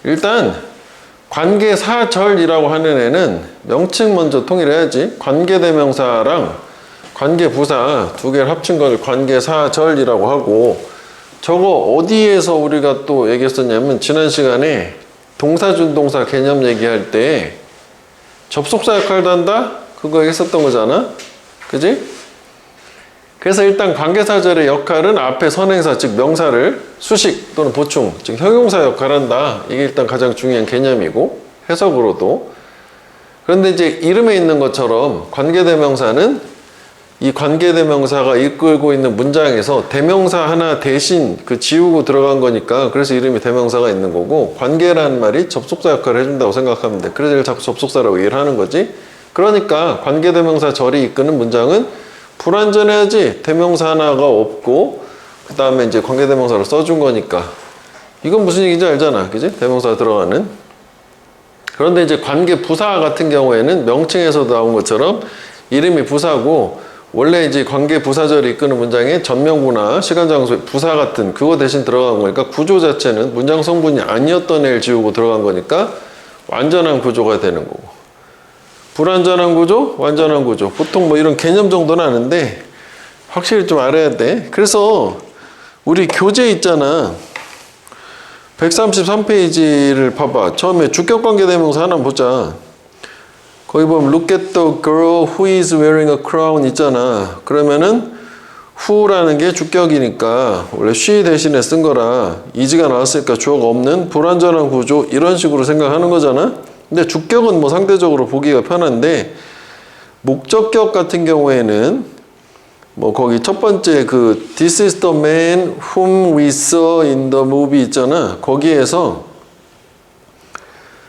일단 관계사절이라고 하는 애는 명칭 먼저 통일해야지. 관계대명사랑 관계부사 두 개를 합친 걸 관계사절이라고 하고, 저거 어디에서 우리가 또 얘기했었냐면 지난 시간에 동사준동사 개념 얘기할 때 접속사 역할도 한다? 그거 했었던 거잖아? 그지? 그래서 일단 관계사절의 역할은 앞에 선행사, 즉 명사를 수식 또는 보충, 즉 형용사 역할을 한다. 이게 일단 가장 중요한 개념이고, 해석으로도. 그런데 이제 이름에 있는 것처럼 관계대명사는 이 관계대명사가 이끌고 있는 문장에서 대명사 하나 대신 그 지우고 들어간 거니까, 그래서 이름이 대명사가 있는 거고, 관계라는 말이 접속사 역할을 해준다고 생각하면 돼. 그래서 이걸 자꾸 접속사라고 이해를 하는 거지. 그러니까 관계대명사 절이 이끄는 문장은 불완전해야지. 대명사 하나가 없고 그 다음에 이제 관계대명사를 써준 거니까. 이건 무슨 얘기인지 알잖아, 그지? 대명사가 들어가는. 그런데 이제 관계부사 같은 경우에는 명칭에서 나온 것처럼 이름이 부사고, 원래 이제 관계부사절이 이끄는 문장에 전명구나 시간장소 부사 같은 그거 대신 들어간 거니까, 구조 자체는 문장 성분이 아니었던 애를 지우고 들어간 거니까 완전한 구조가 되는 거고. 불완전한 구조, 완전한 구조. 보통 뭐 이런 개념 정도는 아는데 확실히 좀 알아야 돼. 그래서 우리 교재 있잖아. 133페이지를 봐봐. 처음에 주격관계대명사 하나 보자. 거기 보면 look at the girl who is wearing a crown 있잖아. 그러면은 who라는 게 주격이니까 원래 she 대신에 쓴 거라 is가 나왔으니까 주어가 없는 불완전한 구조, 이런 식으로 생각하는 거잖아. 근데 주격은 뭐 상대적으로 보기가 편한데, 목적격 같은 경우에는 뭐 거기 첫 번째 그 This is the man whom we saw in the movie 있잖아. 거기에서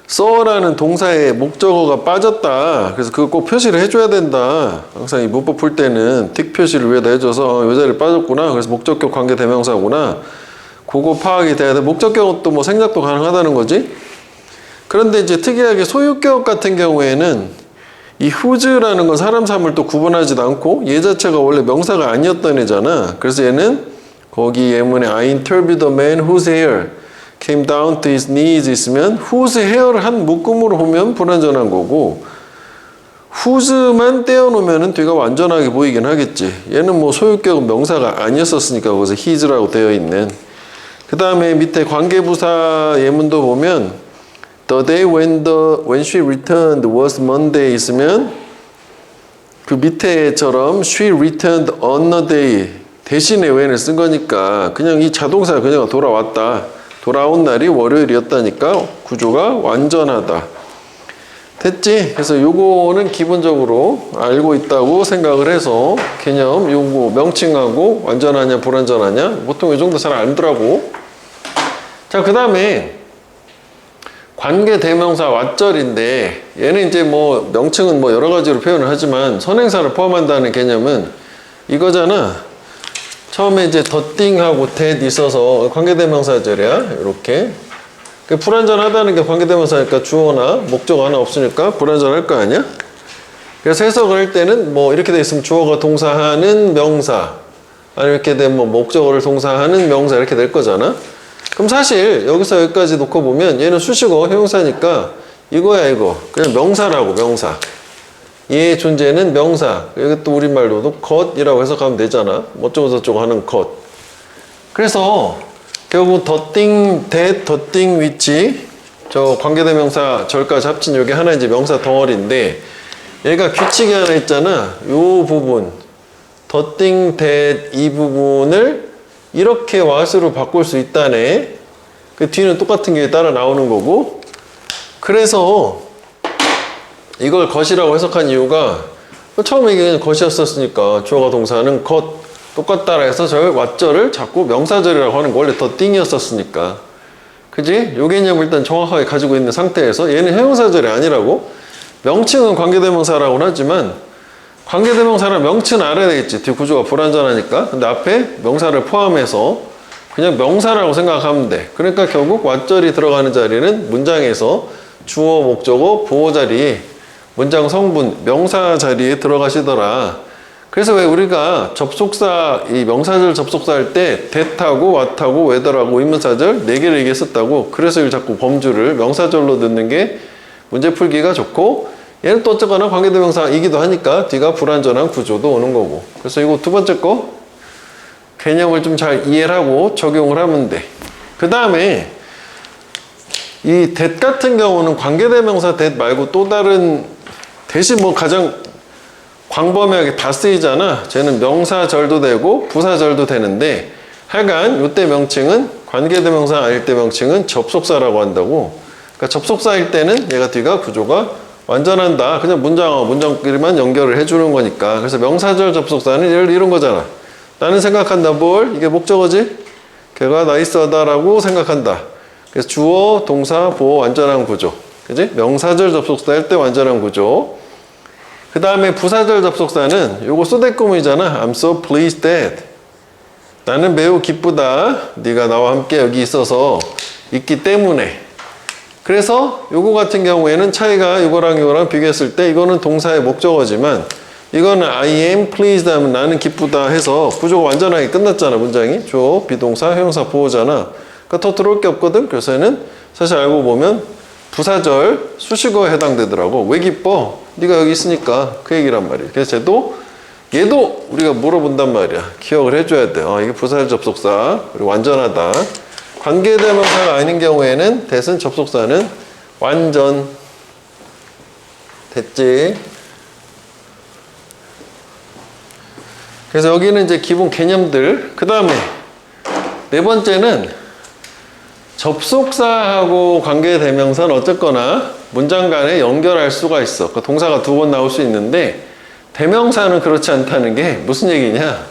saw라는 동사의 목적어가 빠졌다. 그래서 그거 꼭 표시를 해줘야 된다. 항상 이 문법 풀 때는 틱 표시를 위에다 해줘서 이 자리에 빠졌구나. 그래서 목적격 관계 대명사구나. 그거 파악이 돼야 돼. 목적격은 또 뭐 생략도 가능하다는 거지. 그런데 이제 특이하게 소유격 같은 경우에는 이 whose라는 건 사람 사물 또 구분하지도 않고 얘 자체가 원래 명사가 아니었던 애잖아. 그래서 얘는 거기 예문에 I interviewed the man whose hair came down to his knees 있으면 whose hair를 한 묶음으로 보면 불완전한 거고, whose만 떼어놓으면 뒤가 완전하게 보이긴 하겠지. 얘는 뭐 소유격은 명사가 아니었었으니까 거기서 his라고 되어 있는. 그 다음에 밑에 관계부사 예문도 보면 The day when she returned was Monday 있으면 그 밑에처럼 she returned on a day 대신에 when을 쓴 거니까 그냥 이 자동차 그녀가 돌아왔다. 돌아온 날이 월요일이었다니까 구조가 완전하다. 됐지? 그래서 요거는 기본적으로 알고 있다고 생각을 해서 개념 요거 명칭하고 완전하냐 불완전하냐 보통 이 정도 잘 알더라고. 자, 그 다음에 관계대명사 왓절인데 얘는 이제 뭐 명칭은 뭐 여러 가지로 표현을 하지만 선행사를 포함한다는 개념은 이거잖아. 처음에 이제 더띵하고 that 있어서 관계대명사절이야. 이렇게. 불완전하다는 게 관계대명사니까 주어나 목적어 하나 없으니까 불완전할 거 아니야? 그래서 해석을 할 때는 뭐 이렇게 돼 있으면 주어가 동사하는 명사, 아니면 이렇게 되면 뭐 목적어를 동사하는 명사 이렇게 될 거잖아. 그럼 사실 여기서 여기까지 놓고 보면 얘는 수식어 형용사니까 이거야 이거. 그냥 명사라고, 명사. 얘의 존재는 명사. 여기 또 우리말로도 것이라고 해석하면 되잖아. 어쩌고 저쩌고 하는 것. 그래서 결국 더띵, that, 더띵, which 저 관계대명사 절까지 합친 요게 하나 이제 명사 덩어리인데 얘가 규칙이 하나 있잖아. 요 부분 더띵, that 이 부분을 이렇게 what으로 바꿀 수 있다네. 그 뒤는 똑같은 게 따라 나오는 거고. 그래서 이걸 것이라고 해석한 이유가 처음에 이게 것이었었으니까 주어가 동사는 것 똑같다라 해서 저 왓절을 자꾸 명사절이라고 하는 거 원래 더 띵이었었으니까. 그지? 요 개념을 일단 정확하게 가지고 있는 상태에서 얘는 형용사절이 아니라고. 명칭은 관계대명사라고는 하지만 관계대명사랑 명칭은 알아야 되겠지. 뒤 구조가 불완전하니까. 근데 앞에 명사를 포함해서 그냥 명사라고 생각하면 돼. 그러니까 결국 왓절이 들어가는 자리는 문장에서 주어, 목적어, 보호 자리, 문장 성분, 명사 자리에 들어가시더라. 그래서 왜 우리가 접속사, 이 명사절 접속사 할 때 that하고 what하고 whether하고 의문사절 4개를 얘기했었다고. 그래서 이걸 자꾸 범주를 명사절로 넣는 게 문제 풀기가 좋고, 얘는 또 어쨌거나 관계대명사이기도 하니까 뒤가 불완전한 구조도 오는 거고. 그래서 이거 두 번째 거 개념을 좀 잘 이해를 하고 적용을 하면 돼. 그 다음에 이 that 같은 경우는 관계대명사 that 말고 또 다른 대신 뭐 가장 광범위하게 다 쓰이잖아. 쟤는 명사절도 되고 부사절도 되는데, 하여간 이때 명칭은 관계대명사 아닐 때 명칭은 접속사라고 한다고. 그러니까 접속사일 때는 얘가 뒤가 구조가 완전한다. 그냥 문장끼리만 연결을 해주는 거니까. 그래서 명사절 접속사는 예를 들어 이런 거잖아. 나는 생각한다. 뭘? 이게 목적어지? 걔가 나이스하다라고 생각한다. 그래서 주어, 동사, 보어 완전한 구조. 그지? 명사절 접속사일 때 완전한 구조. 그 다음에 부사절 접속사는 요거 쏘대꾸문이잖아. I'm so pleased that. 나는 매우 기쁘다. 네가 나와 함께 여기 있어서 있기 때문에. 그래서 요거 같은 경우에는 차이가 요거랑 비교했을 때 이거는 동사의 목적어지만 이거는 I am pleased 하면 나는 기쁘다 해서 구조가 완전하게 끝났잖아. 문장이. 주어, 비동사, 형용사, 보어잖아. 그러니까 더 들어올 게 없거든. 그래서 얘는 사실 알고 보면 부사절 수식어에 해당되더라고. 왜 기뻐? 네가 여기 있으니까. 그 얘기란 말이야. 그래서 얘도 우리가 물어본단 말이야. 기억을 해줘야 돼. 이게 부사절 접속사. 그리고 완전하다. 관계대명사가 아닌 경우에는 대신 접속사는 완전. 됐지? 그래서 여기는 이제 기본 개념들. 그 다음에 네 번째는 접속사하고 관계대명사는 어쨌거나 문장 간에 연결할 수가 있어. 그 동사가 두 번 나올 수 있는데 대명사는 그렇지 않다는 게 무슨 얘기냐?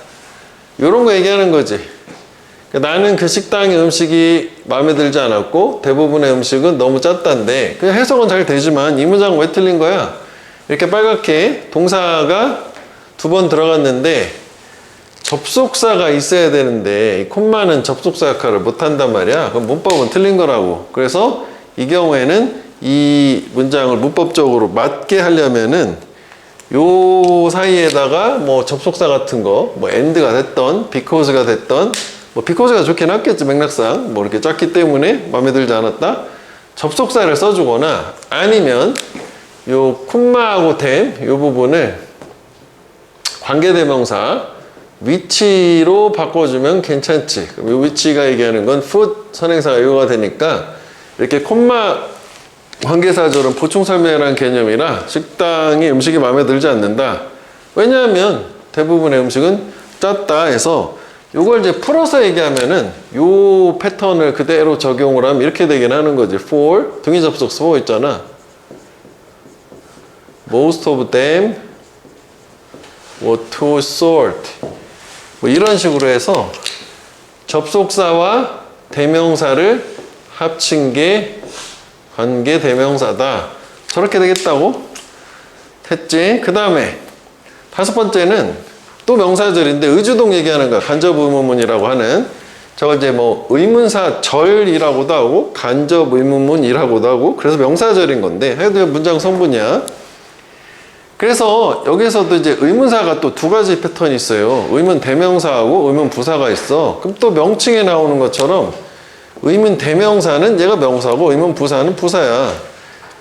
이런 거 얘기하는 거지. 나는 그 식당의 음식이 마음에 들지 않았고 대부분의 음식은 너무 짰단데, 그냥 해석은 잘 되지만 이 문장은 왜 틀린 거야? 이렇게 빨갛게 동사가 두 번 들어갔는데 접속사가 있어야 되는데 이 콤마는 접속사 역할을 못한단 말이야. 그럼 문법은 틀린 거라고. 그래서 이 경우에는 이 문장을 문법적으로 맞게 하려면은 요 사이에다가 뭐 접속사 같은 거, 뭐 and가 됐던 because가 됐던, 뭐 because가 좋긴 하겠지 맥락상. 뭐 이렇게 짰기 때문에 마음에 들지 않았다. 접속사를 써주거나 아니면 요 콤마하고 된 요 부분을 관계대명사 위치로 바꿔주면 괜찮지. 이 위치가 얘기하는 건 food 선행사가 이거가 되니까 이렇게 콤마 관계사절은 보충 설명이라는 개념이라 식당의 음식이 마음에 들지 않는다. 왜냐하면 대부분의 음식은 짰다 해서 이걸 이제 풀어서 얘기하면은 요 패턴을 그대로 적용을 하면 이렇게 되긴 하는 거지. for 등위 접속사 for 있잖아. most of them were too short. 뭐 이런 식으로 해서 접속사와 대명사를 합친 게 관계대명사다. 저렇게 되겠다고? 했지. 그 다음에 다섯 번째는 또 명사절인데 의주동 얘기하는 거야. 간접의문문이라고 하는. 저걸 이제 뭐 의문사절이라고도 하고 간접의문문이라고도 하고, 그래서 명사절인 건데 해도 문장 성분이야. 그래서 여기서도 이제 의문사가 또 두 가지 패턴이 있어요. 의문 대명사하고 의문 부사가 있어. 그럼 또 명칭에 나오는 것처럼 의문 대명사는 얘가 명사고 의문 부사는 부사야.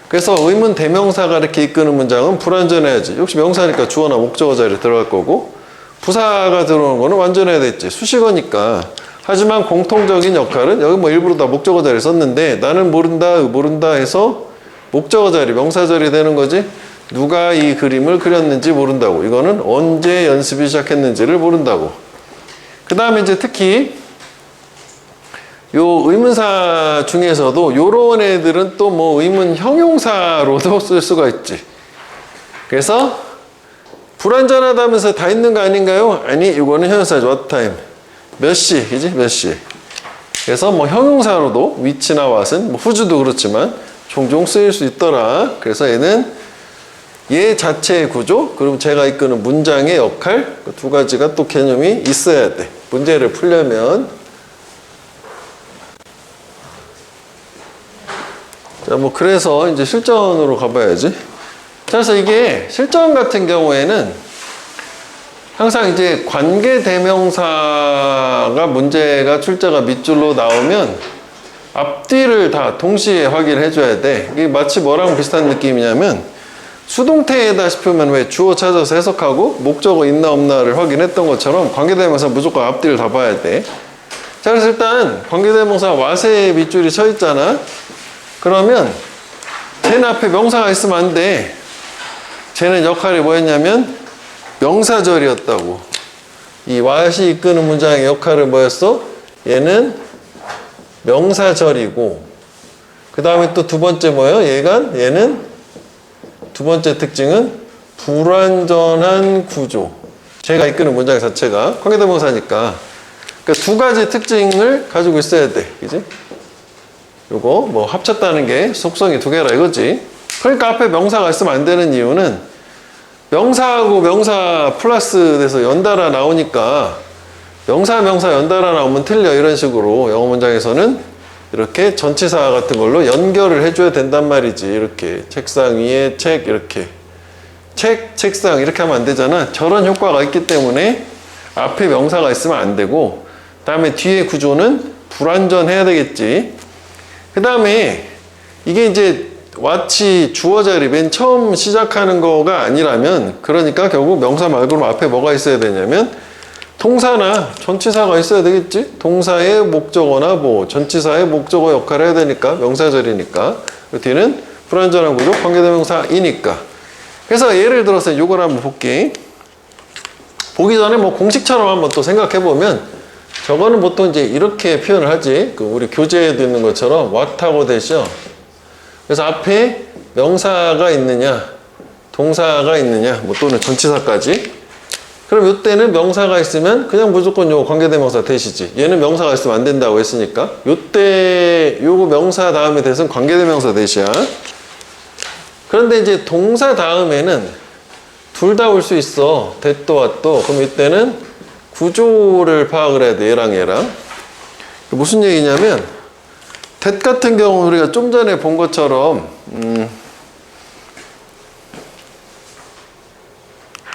그래서 의문 대명사가 이렇게 이끄는 문장은 불완전해야지. 역시 명사니까 주어나 목적어 자리에 들어갈 거고, 부사가 들어오는 거는 완전해야 되겠지. 수식어니까. 하지만 공통적인 역할은 여기 뭐 일부러 다 목적어 자리에 썼는데 나는 모른다 해서 목적어 자리, 명사 자리 되는 거지. 누가 이 그림을 그렸는지 모른다고. 이거는 언제 연습이 시작했는지를 모른다고. 그 다음에 이제 특히 요 의문사 중에서도 요런 애들은 또 뭐 의문 형용사로도 쓸 수가 있지. 그래서 불완전하다면서 다 있는 거 아닌가요? 아니, 이거는 형용사죠. what time. 몇 시, 그지? 몇 시. 그래서 뭐 형용사로도 which나 what은, 뭐 whose도 그렇지만 종종 쓰일 수 있더라. 그래서 얘는 얘 자체의 구조, 그리고 제가 이끄는 문장의 역할, 그 두 가지가 또 개념이 있어야 돼. 문제를 풀려면. 자, 뭐 그래서 이제 실전으로 가봐야지. 그래서 이게 실전 같은 경우에는 항상 이제 관계대명사가 문제가 출제가 밑줄로 나오면 앞뒤를 다 동시에 확인을 해줘야 돼. 이게 마치 뭐랑 비슷한 느낌이냐면 수동태에다 싶으면 왜 주어 찾아서 해석하고 목적어 있나 없나를 확인했던 것처럼 관계대명사 무조건 앞뒤를 다 봐야 돼. 자, 그래서 일단 관계대명사 와세 밑줄이 쳐 있잖아. 그러면 쟤는 앞에 명사가 있으면 안 돼. 쟤는 역할이 뭐였냐면 명사절이었다고. 이 왓이 이끄는 문장의 역할은 뭐였어? 얘는 명사절이고, 그 다음에 또 두 번째 뭐예요? 얘는 두 번째 특징은 불완전한 구조. 쟤가 이끄는 문장 자체가 관계대명사니까. 그러니까 두 가지 특징을 가지고 있어야 돼. 그지? 요거 뭐 합쳤다는 게 속성이 두 개라 이거지. 그러니까 앞에 명사가 있으면 안 되는 이유는 명사하고 명사 플러스 돼서 연달아 나오니까 명사 연달아 나오면 틀려 이런 식으로 영어 문장에서는 이렇게 전치사 같은 걸로 연결을 해줘야 된단 말이지. 이렇게 책상 위에 책 이렇게 책상 이렇게 하면 안 되잖아. 저런 효과가 있기 때문에 앞에 명사가 있으면 안 되고 다음에 뒤에 구조는 불완전해야 되겠지. 그 다음에 이게 이제 왓이 주어 자리 맨 처음 시작하는 거가 아니라면 그러니까 결국 명사 말고는 앞에 뭐가 있어야 되냐면 동사나 전치사가 있어야 되겠지. 동사의 목적어나 뭐 전치사의 목적어 역할을 해야 되니까 명사절이니까 그 뒤는 불완전한 구조 관계대명사이니까. 그래서 예를 들어서 이걸 한번 볼게. 보기 전에 뭐 공식처럼 한번 또 생각해 보면 저거는 보통 이제 이렇게 표현을 하지. 그 우리 교재에도 있는 것처럼 what하고 대셔. 그래서 앞에 명사가 있느냐, 동사가 있느냐, 뭐 또는 전치사까지. 그럼 이때는 명사가 있으면 그냥 무조건 요 관계대명사 대시지. 얘는 명사가 있으면 안 된다고 했으니까. 요때 요거 명사 다음에 대신 관계대명사 대시야. 그런데 이제 동사 다음에는 둘 다 올 수 있어. that도 what도. 그럼 이때는 구조를 파악을 해야 돼. 얘랑. 무슨 얘기냐면 that 같은 경우 우리가 좀 전에 본 것처럼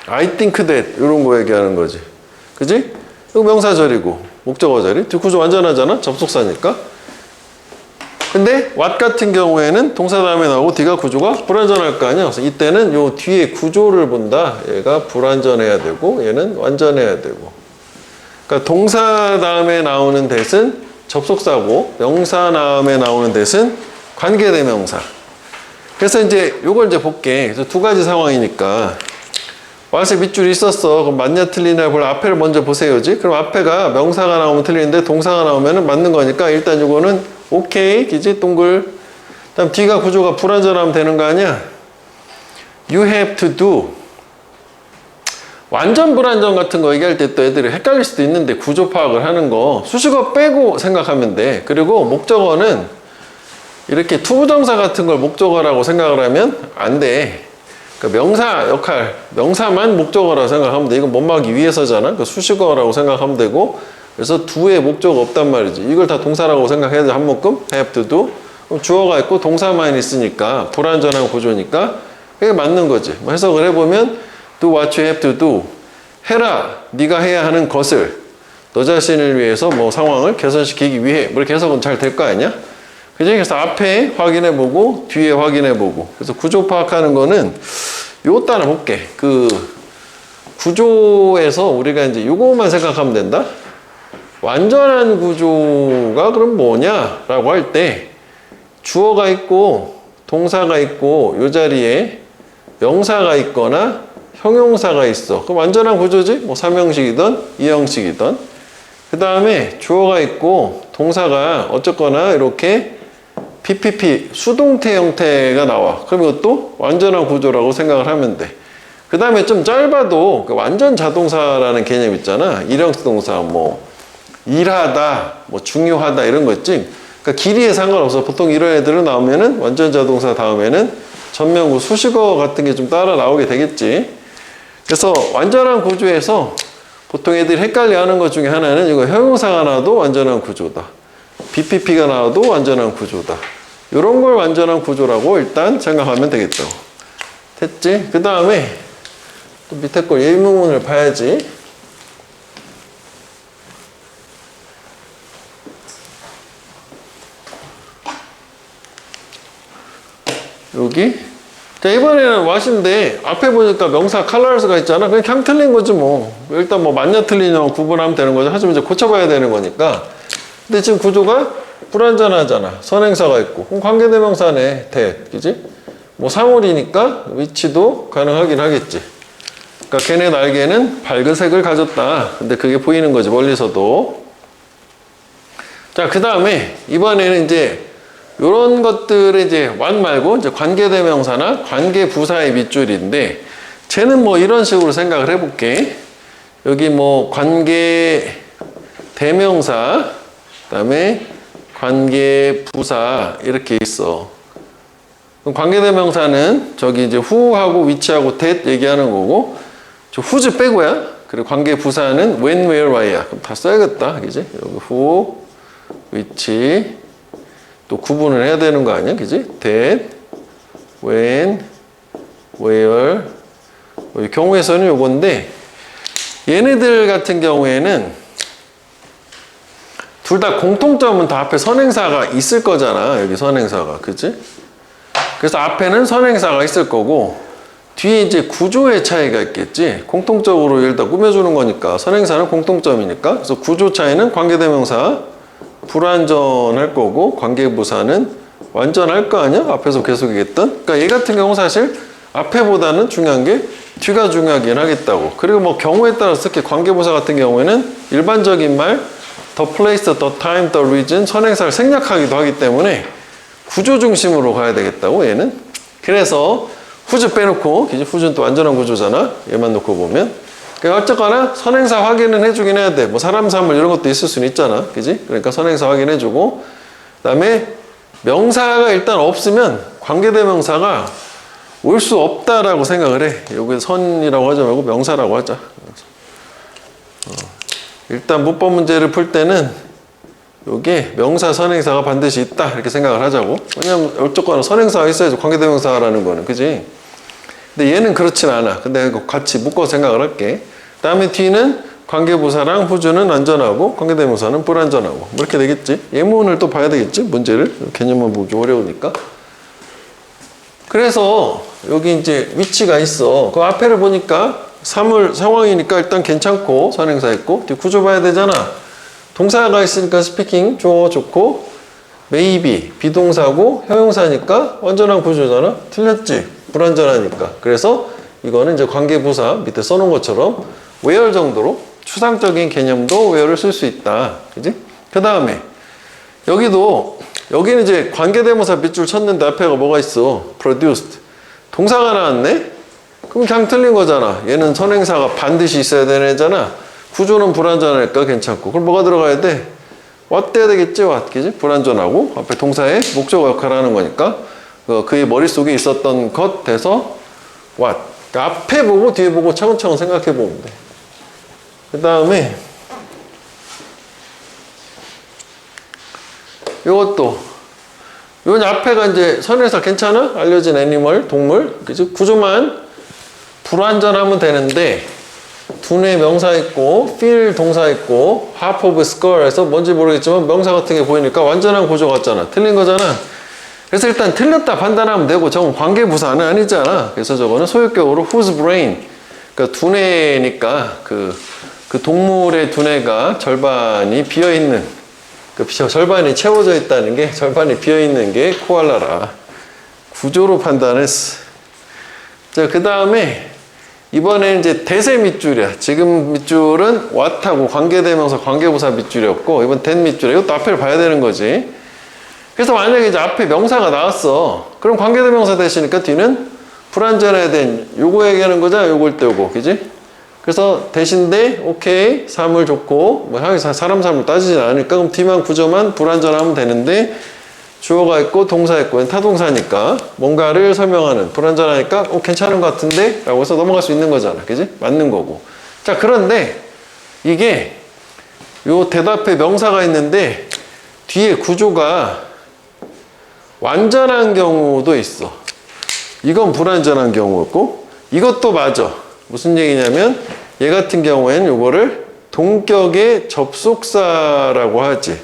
I think that 이런 거 얘기하는 거지. 그지? 이거 명사절이고 목적어절이 구조 완전하잖아. 접속사니까. 근데 what 같은 경우에는 동사 다음에 나오고 뒤가 구조가 불완전할 거 아니야. 그래서 이때는 요 뒤에 구조를 본다. 얘가 불완전해야 되고 얘는 완전해야 되고. 그러니까 동사 다음에 나오는 that은 접속사고 명사 다음에 나오는 that은 관계대명사. 그래서 이제 요걸 이제 볼게. 그래서 두 가지 상황이니까 왓에 밑줄이 있었어. 그럼 맞냐 틀리냐 볼 앞에를 먼저 보세요지. 그럼 앞에가 명사가 나오면 틀리는데 동사가 나오면 맞는 거니까 일단 요거는 오케이 기지 동글. 다음 뒤가 구조가 불완전하면 되는 거 아니야. You have to do. 완전 불완전 같은 거 얘기할 때 또 애들이 헷갈릴 수도 있는데 구조 파악을 하는 거 수식어 빼고 생각하면 돼. 그리고 목적어는 이렇게 투부정사 같은 걸 목적어라고 생각을 하면 안 돼. 그러니까 명사 역할, 명사만 목적어라고 생각하면 돼. 이건 못막이 위해서잖아. 그러니까 수식어라고 생각하면 되고 그래서 do에 목적어 없단 말이지. 이걸 다 동사라고 생각해야 돼. 한 묶음 have to do. 그럼 주어가 있고 동사만 있으니까 불완전한 구조니까 그게 맞는 거지. 뭐 해석을 해보면 do what you have to do. 해라. 네가 해야 하는 것을 너 자신을 위해서 뭐 상황을 개선시키기 위해. 뭐 이렇게 해석은 잘 될 거 아니야? 그지? 그래서 앞에 확인해보고 뒤에 확인해보고. 그래서 구조 파악하는 거는 요것도 하나 볼게. 그 구조에서 우리가 이제 요거만 생각하면 된다. 완전한 구조가 그럼 뭐냐라고 할 때 주어가 있고 동사가 있고 요 자리에 명사가 있거나 형용사가 있어. 그럼 완전한 구조지? 뭐 3형식이든 2형식이든. 그 다음에 주어가 있고 동사가 어쨌거나 이렇게 PPP 수동태 형태가 나와. 그럼 이것도 완전한 구조라고 생각을 하면 돼. 그 다음에 좀 짧아도 그 완전 자동사라는 개념 있잖아. 일형식 동사 뭐 일하다, 뭐 중요하다 이런 거 있지. 그러니까 길이에 상관없어. 보통 이런 애들은 나오면은 완전 자동사 다음에는 전면구 수식어 같은 게 좀 따라 나오게 되겠지. 그래서 완전한 구조에서 보통 애들이 헷갈려 하는 것 중에 하나는 이거 형용사가 나와도 완전한 구조다. BPP가 나와도 완전한 구조다. 이런 걸 완전한 구조라고 일단 생각하면 되겠죠. 됐지? 그 다음에 또 밑에 걸 예문을 봐야지. 여기. 자, 이번에는 what인데 앞에 보니까 명사 colors가 있잖아. 그냥 틀린 거지 뭐. 일단 뭐 맞냐 틀리냐 구분하면 되는 거죠. 하지만 이제 고쳐봐야 되는 거니까. 근데 지금 구조가 불완전하잖아. 선행사가 있고. 그럼 관계대명사네. that. 그지? 뭐 사물이니까 위치도 가능하긴 하겠지. 그러니까 걔네 날개는 밝은 색을 가졌다. 근데 그게 보이는 거지. 멀리서도. 자, 그 다음에 이번에는 이제 요런 것들을 이제 what 말고 이제 관계대명사나 관계부사의 밑줄인데 쟤는 뭐 이런 식으로 생각을 해볼게. 여기 뭐 관계대명사 그다음에 관계부사 이렇게 있어. 그럼 관계대명사는 저기 이제 who하고 which하고 that 얘기하는 거고 저 whose 빼고야. 그리고 관계부사는 when, where, why야. 그럼 다 써야겠다. 그지? 여기 who, which 또 구분을 해야 되는 거 아니야? 그지? that, when, where 이 경우에서는 요건데 얘네들 같은 경우에는 둘 다 공통점은 다 앞에 선행사가 있을 거잖아. 여기 선행사가. 그치? 그래서 앞에는 선행사가 있을 거고 뒤에 이제 구조의 차이가 있겠지. 공통적으로 얘를 다 꾸며주는 거니까 선행사는 공통점이니까. 그래서 구조 차이는 관계대명사 불완전할 거고 관계부사는 완전할 거 아니야? 앞에서 계속 얘기했던. 그러니까 얘 같은 경우 사실 앞에보다는 중요한 게 뒤가 중요하긴 하겠다고. 그리고 뭐 경우에 따라서 특히 관계부사 같은 경우에는 일반적인 말 the place, the time, the reason 선행사를 생략하기도 하기 때문에 구조 중심으로 가야 되겠다고 얘는. 그래서 whose 빼놓고 whose는 또 완전한 구조잖아. 얘만 놓고 보면. 그러니까 어쨌거나 선행사 확인은 해주긴 해야 돼. 뭐 사람, 사물 이런 것도 있을 수는 있잖아. 그지? 그러니까 선행사 확인해주고 그 다음에 명사가 일단 없으면 관계대명사가 올 수 없다라고 생각을 해. 여기 선이라고 하지 말고 명사라고 하자. 일단 문법 문제를 풀 때는 요게 명사 선행사가 반드시 있다 이렇게 생각을 하자고. 왜냐면 어쨌거나 선행사가 있어야지 관계대명사라는 거는. 그지? 근데 얘는 그렇진 않아. 근데 같이 묶어서 생각을 할게. 다음에 뒤는 관계부사랑 whose는 안전하고 관계대명사는 불안전하고 뭐 이렇게 되겠지. 예문을 또 봐야 되겠지. 문제를 개념만 보기 어려우니까. 그래서 여기 이제 위치가 있어. 그 앞에를 보니까 사물 상황이니까 일단 괜찮고 선행사 있고 뒤 구조 봐야 되잖아. 동사가 있으니까 speaking 좋고 maybe 비동사고 형용사니까 완전한 구조잖아. 틀렸지? 불완전하니까. 그래서 이거는 이제 관계부사 밑에 써놓은 것처럼 where 정도로 추상적인 개념도 where를 쓸 수 있다. 그지? 그 다음에 여기는 이제 관계대명사 밑줄 쳤는데 앞에가 뭐가 있어? produced. 동사가 나왔네? 그럼 그냥 틀린 거잖아. 얘는 선행사가 반드시 있어야 되는 애잖아. 구조는 불완전하니까 괜찮고. 그럼 뭐가 들어가야 돼? what 돼야 되겠지? what. 그지? 불완전하고 앞에 동사의 목적어 역할을 하는 거니까 그의 머릿속에 있었던 것 돼서 what. 그러니까 앞에 보고 뒤에 보고 차근차근 생각해 보면 돼. 그 다음에 이것도 요 앞에가 이제 선행사 괜찮아? 알려진 애니멀, 동물. 그죠? 구조만 불완전하면 되는데 두뇌 명사 있고 feel 동사 있고 half of skull에서 뭔지 모르겠지만 명사 같은 게 보이니까 완전한 구조 같잖아. 틀린 거잖아. 그래서 일단 틀렸다 판단하면 되고 저건 관계부사는 아니잖아. 그래서 저거는 소유격으로 whose brain. 그러니까 두뇌니까 그 동물의 두뇌가 절반이 비어있는 절반이 채워져 있다는 게 절반이 비어있는 게 코알라라. 구조로 판단했어. 자, 그 다음에 이번에 이제 대세 밑줄이야. 지금 밑줄은 what하고 관계대명사 관계부사 밑줄이었고 이번 that 밑줄이야. 이것도 앞에를 봐야 되는 거지. 그래서 만약에 이제 앞에 명사가 나왔어. 그럼 관계대명사 대시니까 뒤는 불완전해야 된 요거 얘기하는 거잖아. 요걸 때 요거. 그지? 그래서 대신데 오케이 사물 좋고 뭐 사람 사물 따지진 않으니까 그럼 뒤만 구조만 불완전하면 되는데 주어가 있고 동사 있고 타동사니까 뭔가를 설명하는 불완전하니까 괜찮은 것 같은데 라고 해서 넘어갈 수 있는 거잖아. 그지? 맞는 거고. 자, 그런데 이게 요 대답에 명사가 있는데 뒤에 구조가 완전한 경우도 있어. 이건 불완전한 경우였고 이것도 맞아. 무슨 얘기냐면 얘 같은 경우에는 요거를 동격의 접속사라고 하지.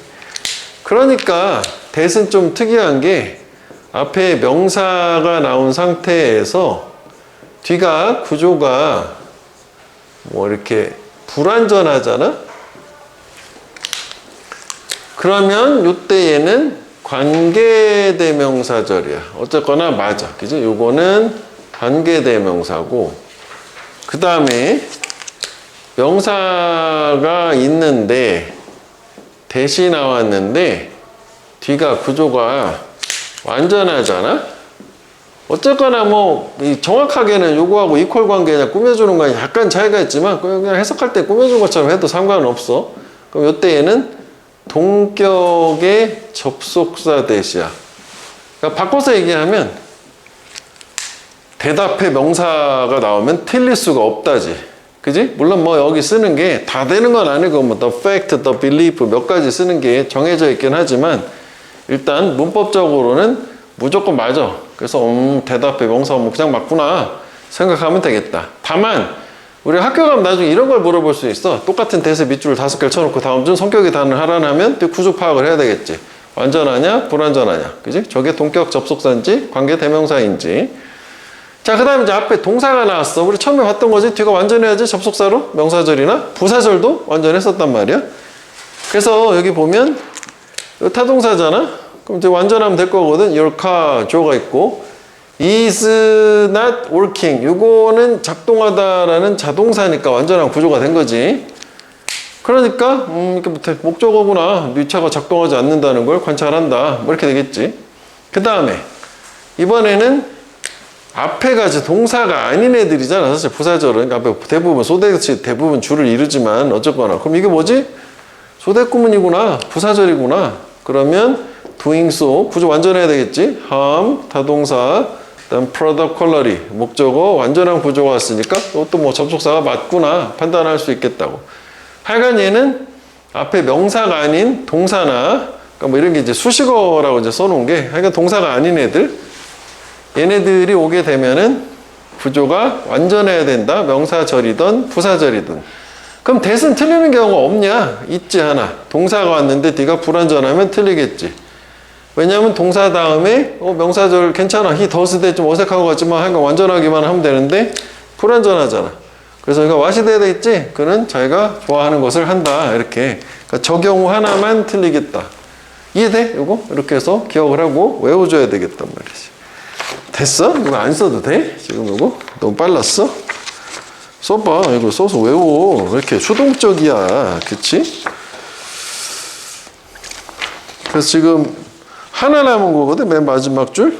그러니까 that은 좀 특이한 게 앞에 명사가 나온 상태에서 뒤가 구조가 뭐 이렇게 불완전하잖아? 그러면 요때 얘는 관계대명사절이야. 어쨌거나 맞아. 그지? 요거는 관계대명사고, 그 다음에 명사가 있는데 대시 나왔는데 뒤가 구조가 완전하잖아? 어쨌거나 뭐 정확하게는 요거하고 이퀄 관계 그냥 꾸며주는 건 약간 차이가 있지만 그냥 해석할 때 꾸며준 것처럼 해도 상관은 없어. 그럼 요때 얘는 동격의 접속사 대시야. 그러니까 바꿔서 얘기하면 대답해 명사가 나오면 틀릴 수가 없다지. 그지? 물론 뭐 여기 쓰는 게 다 되는 건 아니고 뭐 the fact, the belief 몇 가지 쓰는 게 정해져 있긴 하지만 일단 문법적으로는 무조건 맞아. 그래서 대답해 명사가 뭐 그냥 맞구나 생각하면 되겠다. 다만 우리 학교 가면 나중에 이런 걸 물어볼 수 있어. 똑같은 대세 밑줄을 5개를 쳐놓고 다음 중 성격의 단어를 하라면 또 구조 파악을 해야 되겠지. 완전하냐 불완전하냐. 그지? 저게 동격 접속사인지 관계 대명사인지. 자, 그 다음에 이제 앞에 동사가 나왔어. 우리 처음에 봤던 거지. 뒤가 완전해야지 접속사로 명사절이나 부사절도 완전했었단 말이야. 그래서 여기 보면 타동사잖아. 그럼 이제 완전하면 될 거거든. Your car, jo가 있고 is not working. 이거는 작동하다라는 자동사니까 완전한 구조가 된 거지. 그러니까 이렇게 목적어구나. 네 차가 작동하지 않는다는 걸 관찰한다. 뭐 이렇게 되겠지. 그 다음에 이번에는 앞에가 이제 동사가 아닌 애들이잖아. 사실 부사절은 앞에 대부분 소대시 대부분 줄을 이루지만 어쨌거나 그럼 이게 뭐지? 소대구문이구나. 부사절이구나. 그러면 doing so 구조 완전해야 되겠지. ham 타동사 그다음 product quality 목적어 완전한 구조가 왔으니까 또 뭐 접속사가 맞구나 판단할 수 있겠다고. 하여간 얘는 앞에 명사가 아닌 동사나 그러니까 뭐 이런 게 이제 수식어라고 이제 써놓은 게 하여간 동사가 아닌 애들 얘네들이 오게 되면은 구조가 완전해야 된다. 명사절이든 부사절이든. 그럼 대신 틀리는 경우가 없냐? 있지 하나. 동사가 왔는데 뒤가 불완전하면 틀리겠지. 왜냐하면 동사 다음에 명사절 괜찮아. he does 때 좀 어색하고 같지만 하여간 완전하기만 하면 되는데 불완전하잖아. 그래서 이거 와시 돼야 있지? 그는 자기가 좋아하는 것을 한다. 이렇게. 그러니까 저 경우 하나만 틀리겠다. 이해돼? 이거? 이렇게 해서 기억을 하고 외워줘야 되겠단 말이지. 됐어? 이거 안 써도 돼? 지금 이거? 너무 빨랐어? 써봐. 이거 써서 외워. 왜 이렇게 수동적이야. 그치? 그래서 지금 하나 남은 거거든. 맨 마지막 줄.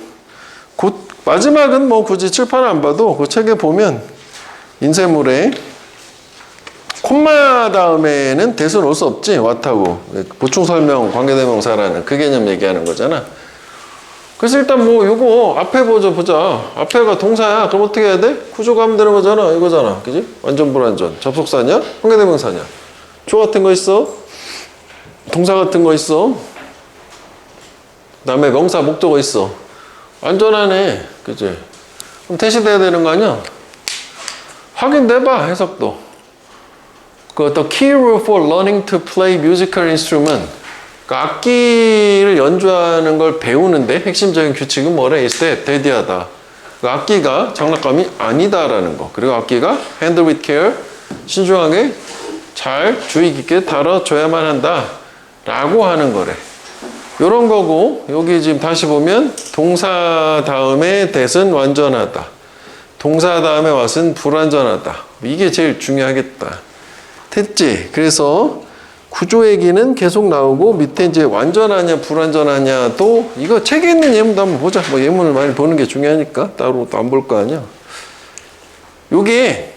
마지막은 뭐 굳이 칠판 안 봐도 그 책에 보면 인쇄물에 콤마 다음에는 대수 놓을 수 없지. what하고. 보충 설명 관계대명사라는 그 개념 얘기하는 거잖아. 그래서 일단 뭐 요거 앞에 보자. 앞에가 동사야. 그럼 어떻게 해야 돼? 구조가 하면 되는 거잖아. 이거잖아. 그지? 완전 불완전. 접속사냐? 관계대명사냐? 조 같은 거 있어? 동사 같은 거 있어? 그다음에 명사 목적어 있어. 완전하네. 그지? 그럼 대시돼야 되는 거 아니야? 확인돼봐. 해석도. The key rule for learning to play musical instrument. 그러니까 악기를 연주하는 걸 배우는데 핵심적인 규칙은 뭐래? is that, 대디하다. 그러니까 악기가 장난감이 아니다라는 거. 그리고 악기가 handle with care, 신중하게 잘 주의 깊게 다뤄줘야만 한다 라고 하는 거래. 요런 거고, 여기 지금 다시 보면 동사 다음에 that은 완전하다. 동사 다음에 what은 불완전하다. 이게 제일 중요하겠다. 됐지? 그래서 구조 얘기는 계속 나오고 밑에 이제 완전하냐 불완전하냐도 이거 책에 있는 예문도 한번 보자. 뭐 예문을 많이 보는 게 중요하니까 따로 또 안 볼 거 아니야. 요게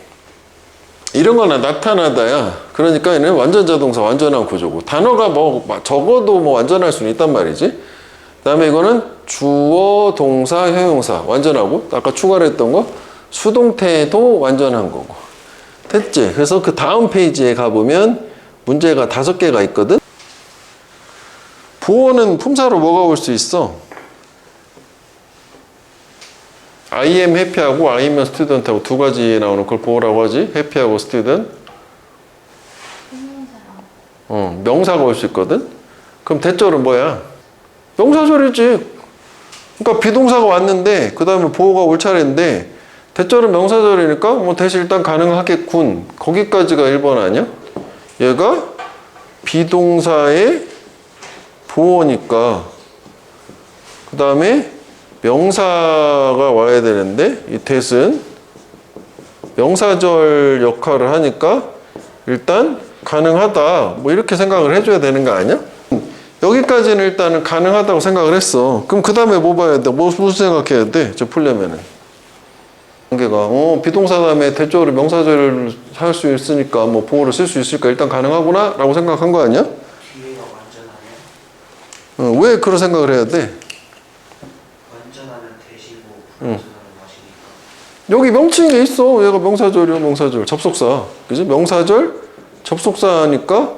이런 거나 나타나다야. 그러니까 얘는 완전자동사 완전한 구조고 단어가 뭐 적어도 뭐 완전할 수는 있단 말이지. 그 다음에 이거는 주어 동사 형용사 완전하고 아까 추가로 했던 거 수동태도 완전한 거고. 됐지? 그래서 그 다음 페이지에 가보면 문제가 5개가 있거든. 보어는 품사로 뭐가 올 수 있어? I am happy하고 I am a student하고 두 가지 나오는 걸 보어라고 하지. happy하고 student. 명사가 올 수 있거든. 그럼 대절은 뭐야? 명사절이지. 그러니까 비동사가 왔는데 그 다음에 보호가 올 차례인데 대절은 명사절이니까 뭐 대시 일단 가능하겠군. 거기까지가 1번 아니야? 얘가 비동사의 보호니까 그 다음에 명사가 와야 되는데 이 that은 명사절 역할을 하니까 일단 가능하다 뭐 이렇게 생각을 해줘야 되는 거 아니야? 여기까지는 일단은 가능하다고 생각을 했어. 그럼 그 다음에 뭐 봐야 돼? 무슨 생각해야 돼? 저 풀려면은 관계가 비동사 다음에 대절을 명사절을 할 수 있으니까 뭐 보호를 쓸 수 있으니까 일단 가능하구나 라고 생각한 거 아니야? 기회가 완전하면? 왜 그런 생각을 해야 돼? 완전하면 대시고 불완전하면 마시니까. 여기 명칭에 있어. 얘가 명사절이야, 명사절. 접속사. 그지? 명사절, 접속사니까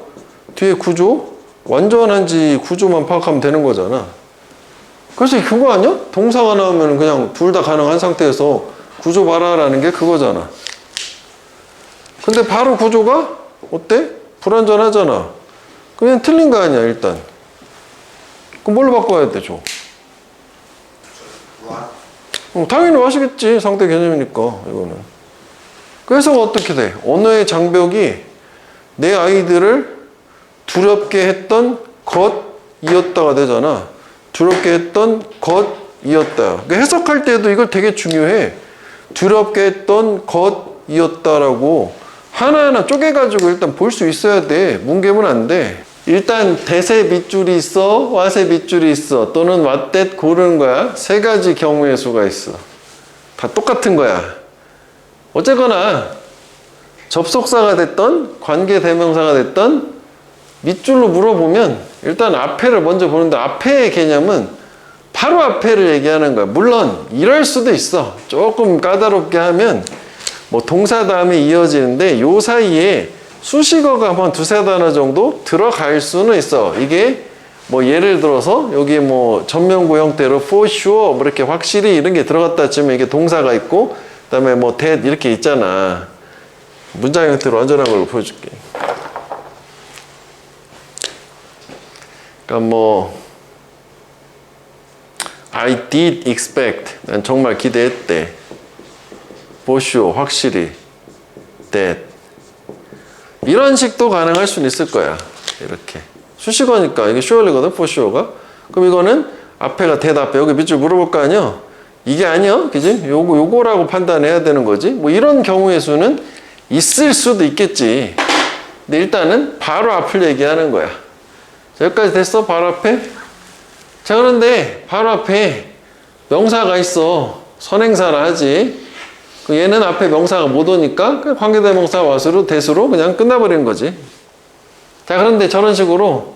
뒤에 구조, 완전한지 구조만 파악하면 되는 거잖아. 그래서 그거 아니야? 동사가 나오면 그냥 둘 다 가능한 상태에서 구조 봐라라는 게 그거잖아. 근데 바로 구조가 어때? 불완전하잖아. 그냥 틀린 거 아니야, 일단. 그럼 뭘로 바꿔야 돼, 줘? 당연히 와시겠지. 상대 개념이니까, 이거는. 그래서 어떻게 돼? 언어의 장벽이 내 아이들을 두렵게 했던 것이었다가 되잖아. 두렵게 했던 것이었다. 그러니까 해석할 때도 이걸 되게 중요해. 두렵게 했던 것이었다라고 하나하나 쪼개가지고 일단 볼 수 있어야 돼. 뭉개면 안 돼. 일단 대세 밑줄이 있어, 와세 밑줄이 있어, 또는 왓댓 고르는 거야. 세 가지 경우의 수가 있어. 다 똑같은 거야. 어쨌거나 접속사가 됐던 관계대명사가 됐던 밑줄로 물어보면 일단 앞에를 먼저 보는데 앞에의 개념은 바로 앞에를 얘기하는 거야. 물론 이럴 수도 있어. 조금 까다롭게 하면 뭐 동사 다음에 이어지는데 요 사이에 수식어가 한 두세 단어 정도 들어갈 수는 있어. 이게 뭐 예를 들어서 여기 뭐 전면구 형태로 for sure 뭐 이렇게 확실히 이런 게 들어갔다 치면 이게 동사가 있고 그다음에 뭐 that 이렇게 있잖아. 문장 형태로 완전한 걸로 보여줄게. 그러니까 뭐 I did expect. 난 정말 기대했대. for sure 확실히 that. 이런 식도 가능할 수는 있을 거야. 이렇게. 수식어니까 이게 surely거든, for sure가. 그럼 이거는 앞에가 대답해. 여기 밑줄 물어볼 거 아니야? 이게 아니야? 그지? 요거라고 판단해야 되는 거지. 뭐 이런 경우의 수는 있을 수도 있겠지. 근데 일단은 바로 앞을 얘기하는 거야. 자, 여기까지 됐어? 바로 앞에? 자, 그런데 바로 앞에 명사가 있어. 선행사라 하지. 얘는 앞에 명사가 못 오니까 관계대명사 와수로 대수로 그냥 끝나버리는 거지. 자, 그런데 저런 식으로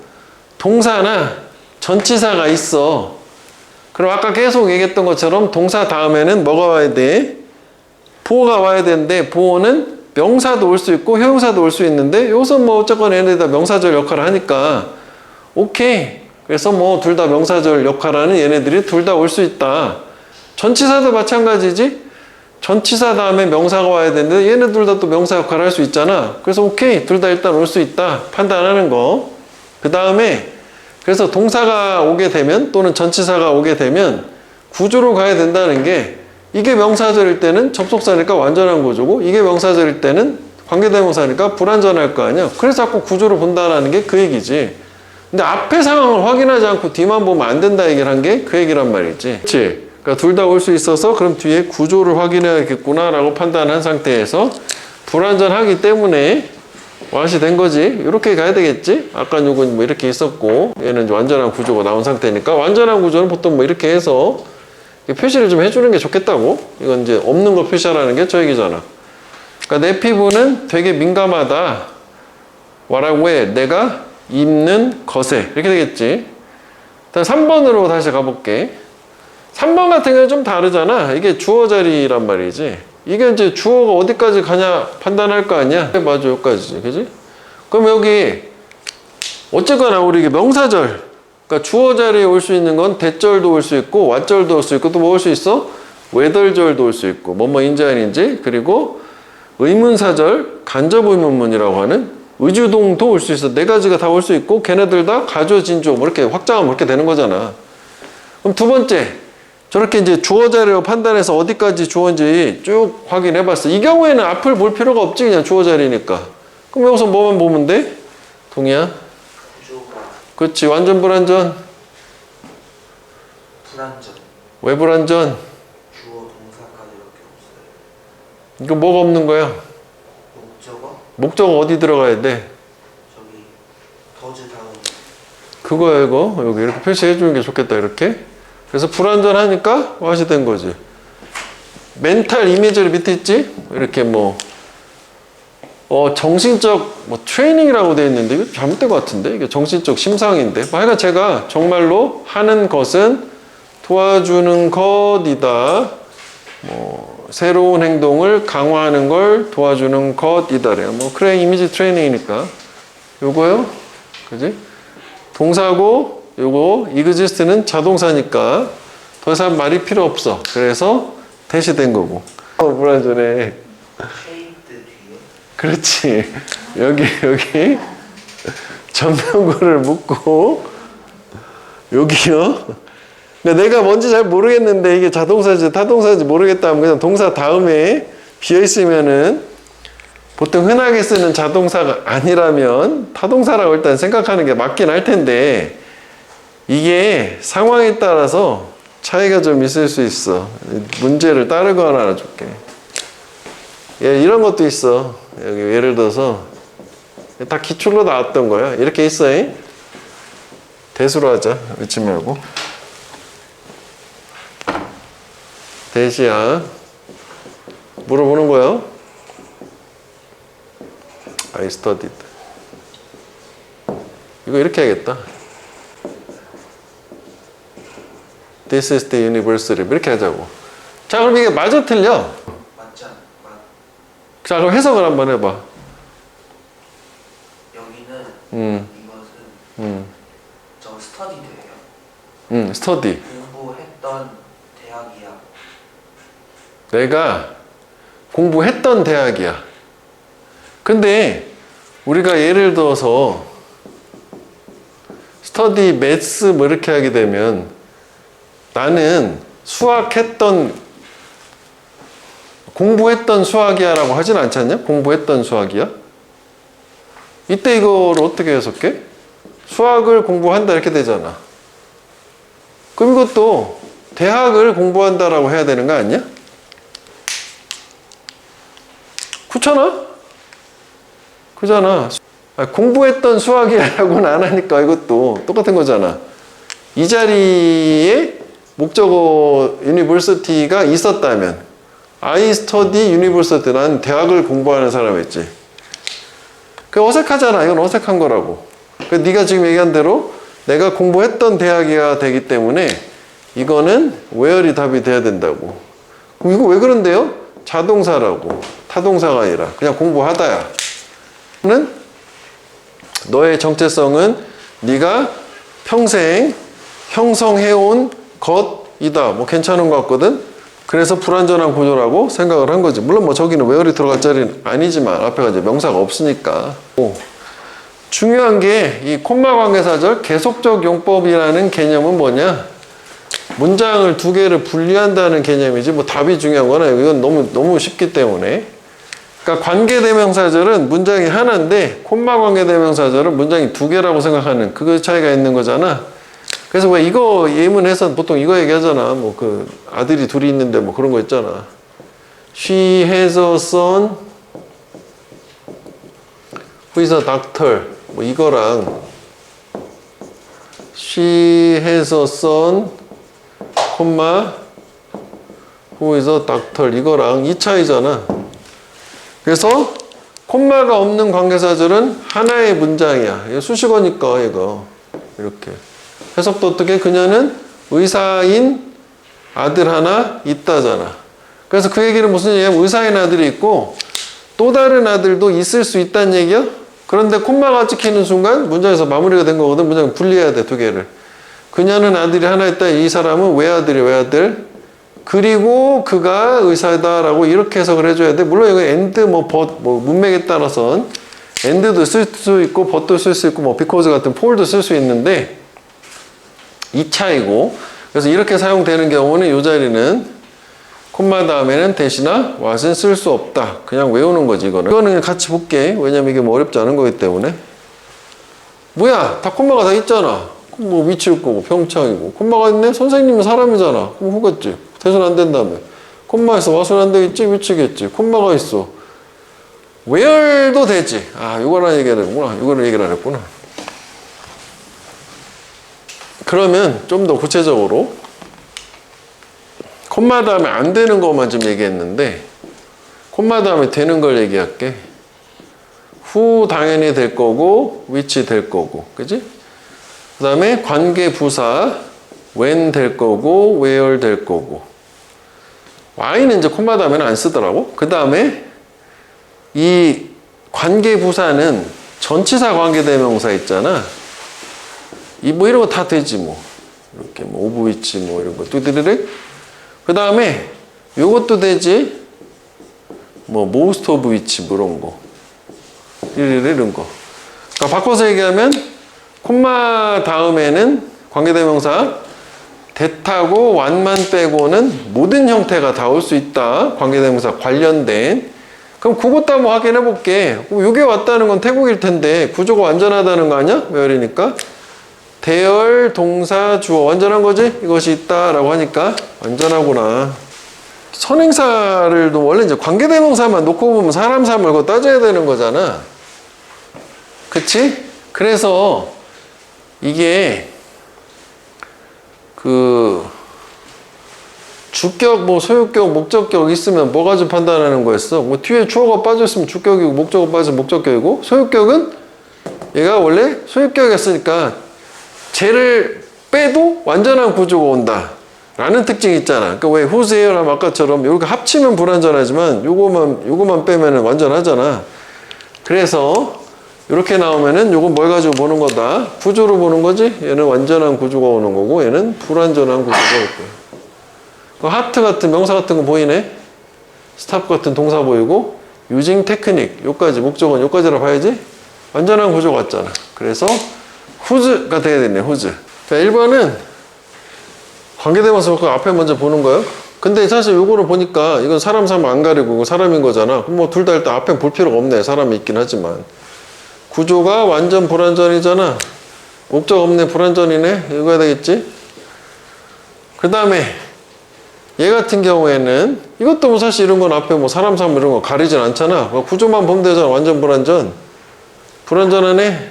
동사나 전치사가 있어. 그럼 아까 계속 얘기했던 것처럼 동사 다음에는 뭐가 와야 돼? 보호가 와야 되는데 보호는 명사도 올 수 있고 형용사도 올 수 있는데 여기서 뭐 어쨌거나 얘네들 다 명사절 역할을 하니까 오케이. 그래서 뭐 둘 다 명사절 역할을 하는 얘네들이 둘 다 올 수 있다. 전치사도 마찬가지지. 전치사 다음에 명사가 와야 되는데 얘네 둘 다 또 명사 역할을 할 수 있잖아. 그래서 오케이. 둘 다 일단 올 수 있다. 판단하는 거. 그 다음에 그래서 동사가 오게 되면 또는 전치사가 오게 되면 구조로 가야 된다는 게 이게 명사절일 때는 접속사니까 완전한 구조고 이게 명사절일 때는 관계대명사니까 불완전할 거 아니야. 그래서 자꾸 구조로 본다는 게 그 얘기지. 근데 앞에 상황을 확인하지 않고 뒤만 보면 안 된다 얘기를 한 게 그 얘기란 말이지. 그렇지? 그러니까 둘 다 올 수 있어서 그럼 뒤에 구조를 확인해야겠구나 라고 판단한 상태에서 불완전하기 때문에 왓이 된 거지. 이렇게 가야 되겠지? 아까 요건 뭐 이렇게 있었고 얘는 이제 완전한 구조가 나온 상태니까 완전한 구조는 보통 뭐 이렇게 해서 표시를 좀 해주는 게 좋겠다고. 이건 이제 없는 거 표시하라는 게 저 얘기잖아. 그러니까 내 피부는 되게 민감하다. 뭐라고 해? 내가 입는 것에. 이렇게 되겠지. 다음 3번으로 다시 가볼게. 3번 같은 경우는 좀 다르잖아. 이게 주어 자리란 말이지. 이게 이제 주어가 어디까지 가냐 판단할 거 아니야? 맞아, 여기까지지. 그지? 그럼 여기 어쨌거나 우리 이게 명사절. 그러니까 주어 자리에 올 수 있는 건 대절도 올 수 있고 왓절도 올 수 있고 또 뭐 올 수 있어? 외덜절도 올 수 있고 뭐뭐인지 아닌지 그리고 의문사절, 간접의문문이라고 하는 의주동도 올 수 있어. 네 가지가 다 올 수 있고 걔네들 다 가조, 진조 뭐 이렇게 확장하면 그렇게 되는 거잖아. 그럼 두 번째 저렇게 이제 주어 자리로 판단해서 어디까지 주어인지 쭉 확인해 봤어. 이 경우에는 앞을 볼 필요가 없지. 그냥 주어 자리니까. 그럼 여기서 뭐만 보면 돼? 동이야? 구조가 그렇지. 완전 불완전? 불완전. 왜 불완전? 주어 동사까지밖에 없어요. 이거 뭐가 없는 거야? 목적어 목적어 어디 들어가야 돼? 저기 더즈 다음 그거야 이거. 여기 이렇게 표시해 주는 게 좋겠다. 이렇게. 그래서 불완전하니까 와시 된 거지. 멘탈 이미지를 밑에 있지? 이렇게 뭐 정신적 뭐 트레이닝이라고 되어 있는데 이거 잘못된 것 같은데 이게 정신적 심상인데 뭐 하여간 제가 정말로 하는 것은 도와주는 것이다. 뭐 새로운 행동을 강화하는 걸 도와주는 것이다래요. 뭐 그래 이미지 트레이닝이니까 요거요. 그지? 동사고 요거 exist는 자동사니까 더 이상 말이 필요 없어. 그래서 대시된 거고. 불완전해. 쉐이드 뒤에 그렇지. 여기 전면구를 묶고 여기요. 그러니까 내가 뭔지 잘 모르겠는데 이게 자동사인지 타동사인지 모르겠다 하면 그냥 동사 다음에 비어 있으면은 보통 흔하게 쓰는 자동사가 아니라면 타동사라고 일단 생각하는 게 맞긴 할 텐데 이게 상황에 따라서 차이가 좀 있을 수 있어. 문제를 다르거 하나 알아줄게. 예, 이런 것도 있어. 여기 예를 들어서 다 기출로 나왔던 거야. 이렇게 있어. 대수로 하자. 외치 말고. 대시야. 물어보는 거예요. I studied. 이거 이렇게 해야겠다. This is the university. 이렇게 하자고. 자, 그럼 이게 맞아 틀려? 맞지 않? 자, 그럼 해석을 한번 해봐. 여기는 이것은 저 스터디드예요. 스터디. 공부했던 대학이야. 내가 공부했던 대학이야. 근데 우리가 예를 들어서 스터디 매스 뭐 이렇게 하게 되면 나는 공부했던 수학이야 라고 하진 않지 않냐? 공부했던 수학이야? 이때 이걸 어떻게 해석해? 수학을 공부한다 이렇게 되잖아. 그럼 이것도 대학을 공부한다라고 해야 되는 거 아니야? 그렇잖아? 그잖아. 공부했던 수학이라고는 안 하니까 이것도 똑같은 거잖아. 이 자리에 목적어 university가 있었다면 I study university. 난 대학을 공부하는 사람이었지. 그 어색하잖아. 이건 어색한 거라고. 그 네가 지금 얘기한 대로 내가 공부했던 대학이가 되기 때문에 이거는 where이 답이 돼야 된다고. 그럼 이거 왜 그런데요? 자동사라고. 타동사가 아니라 그냥 공부하다야. 는 너의 정체성은 네가 평생 형성해온 것이다. 뭐 괜찮은 것 같거든. 그래서 불완전한 구조라고 생각을 한 거지. 물론 뭐 저기는 where이 들어갈 자리는 아니지만 앞에가 이제 명사가 없으니까. 중요한 게 이 콤마 관계사절 계속적 용법이라는 개념은 뭐냐? 문장을 두 개를 분리한다는 개념이지 뭐 답이 중요한 거나 이건 너무 쉽기 때문에. 그러니까 관계대명사절은 문장이 하나인데 콤마 관계대명사절은 문장이 두 개라고 생각하는 그 차이가 있는 거잖아. 그래서 왜 이거 예문해서 보통 이거 얘기하잖아. 뭐 그 아들이 둘이 있는데 뭐 그런 거 있잖아. She has a son who is a doctor. 뭐 이거랑 She has a son, who is a doctor. 이거랑 이 차이잖아. 그래서 콤마가 없는 관계사절은 하나의 문장이야. 이거 수식어니까 이거 이렇게 해석도 어떻게? 그녀는 의사인 아들 하나 있다잖아. 그래서 그 얘기는 무슨 얘기야? 의사인 아들이 있고 또 다른 아들도 있을 수 있다는 얘기야? 그런데 콤마가 찍히는 순간 문장에서 마무리가 된 거거든. 문장을 분리해야 돼, 두 개를. 그녀는 아들이 하나 있다. 이 사람은 외아들. 그리고 그가 의사다라고 이렇게 해석을 해줘야 돼. 물론 이거 and, but, 문맥에 따라서는 and도 쓸 수 있고 but도 쓸 수 있고 because 같은 for도 쓸 수 있는데 이 차이고 그래서 이렇게 사용되는 경우는 이 자리는 콤마 다음에는 대시나 what은 쓸 수 없다. 그냥 외우는 거지, 이거는. 이거는 그냥 같이 볼게. 왜냐면 이게 뭐 어렵지 않은 거기 때문에. 뭐야? 다 콤마가 다 있잖아. 그럼 뭐 위치일 거고, 평창이고. 콤마가 있네? 선생님은 사람이잖아. 그럼 후겠지. 대신 안 된다며. 콤마 있어. what은 안 되겠지? 위치겠지. 콤마가 있어. where도 되지. 아, 이거는 얘기를 했구나. 이거는 얘기를 안 했구나. 그러면 좀 더 구체적으로 콤마 다음에 안 되는 것만 좀 얘기했는데 콤마 다음에 되는 걸 얘기할게. who 당연히 될 거고 which 될 거고, 그지? 그 다음에 관계 부사 when 될 거고 where 될 거고. y는 이제 콤마 다음에는 안 쓰더라고. 그 다음에 이 관계 부사는 전치사 관계대명사 있잖아. 이 뭐 이런 거 다 되지 뭐. 이렇게 뭐 오브 위치 뭐 이런 거 뚜드르륵. 그 다음에 요것도 되지. 뭐 most of which 뭐 이런 거. 이런 거. 그러니까 바꿔서 얘기하면 콤마 다음에는 관계대명사 that하고 what만 빼고는 모든 형태가 다 올 수 있다. 관계대명사 관련된. 그럼 그것도 한번 확인해 볼게. 요게 왔다는 건 태국일 텐데 구조가 완전하다는 거 아니야? 외열이니까. 대열, 동사, 주어 완전한 거지? 이것이 있다라고 하니까 완전하구나. 선행사를 원래 이제 관계대명사만 놓고 보면 사람 삶을 그거 따져야 되는 거잖아. 그치? 그래서 이게 그 주격, 뭐 소유격, 목적격 있으면 뭐 가지고 판단하는 거였어? 뭐 뒤에 주어가 빠졌으면 주격이고 목적어가 빠졌으면 목적격이고 소유격은 얘가 원래 소유격이었으니까 쟤를 빼도 완전한 구조가 온다 라는 특징이 있잖아. 그러니까 왜 whose예요 하면 아까처럼 이렇게 합치면 불완전하지만 요거만 빼면은 완전하잖아. 그래서 이렇게 나오면은 요건 뭘 가지고 보는 거다? 구조로 보는 거지? 얘는 완전한 구조가 오는 거고 얘는 불완전한 구조가 올 거야. 그 하트 같은 명사 같은 거 보이네? 스탑 같은 동사 보이고 using technique 요까지 목적은 요까지라 봐야지 완전한 구조가 왔잖아. 그래서 whose가 돼야 되네. whose. 자, 1번은 관계대명사 앞에 먼저 보는 거예요. 근데 사실 요거를 보니까 이건 사람 삶 안 가리고 이거 사람인 거잖아. 그럼 뭐 둘 다 일단 앞에 볼 필요가 없네. 사람이 있긴 하지만 구조가 완전 불완전이잖아. 목적 없네. 불완전이네. 이거 해야 되겠지? 그 다음에 얘 같은 경우에는 이것도 뭐 사실 이런 건 앞에 뭐 사람 삶 이런 거 가리진 않잖아. 구조만 보면 되잖아. 완전 불완전. 불완전하네.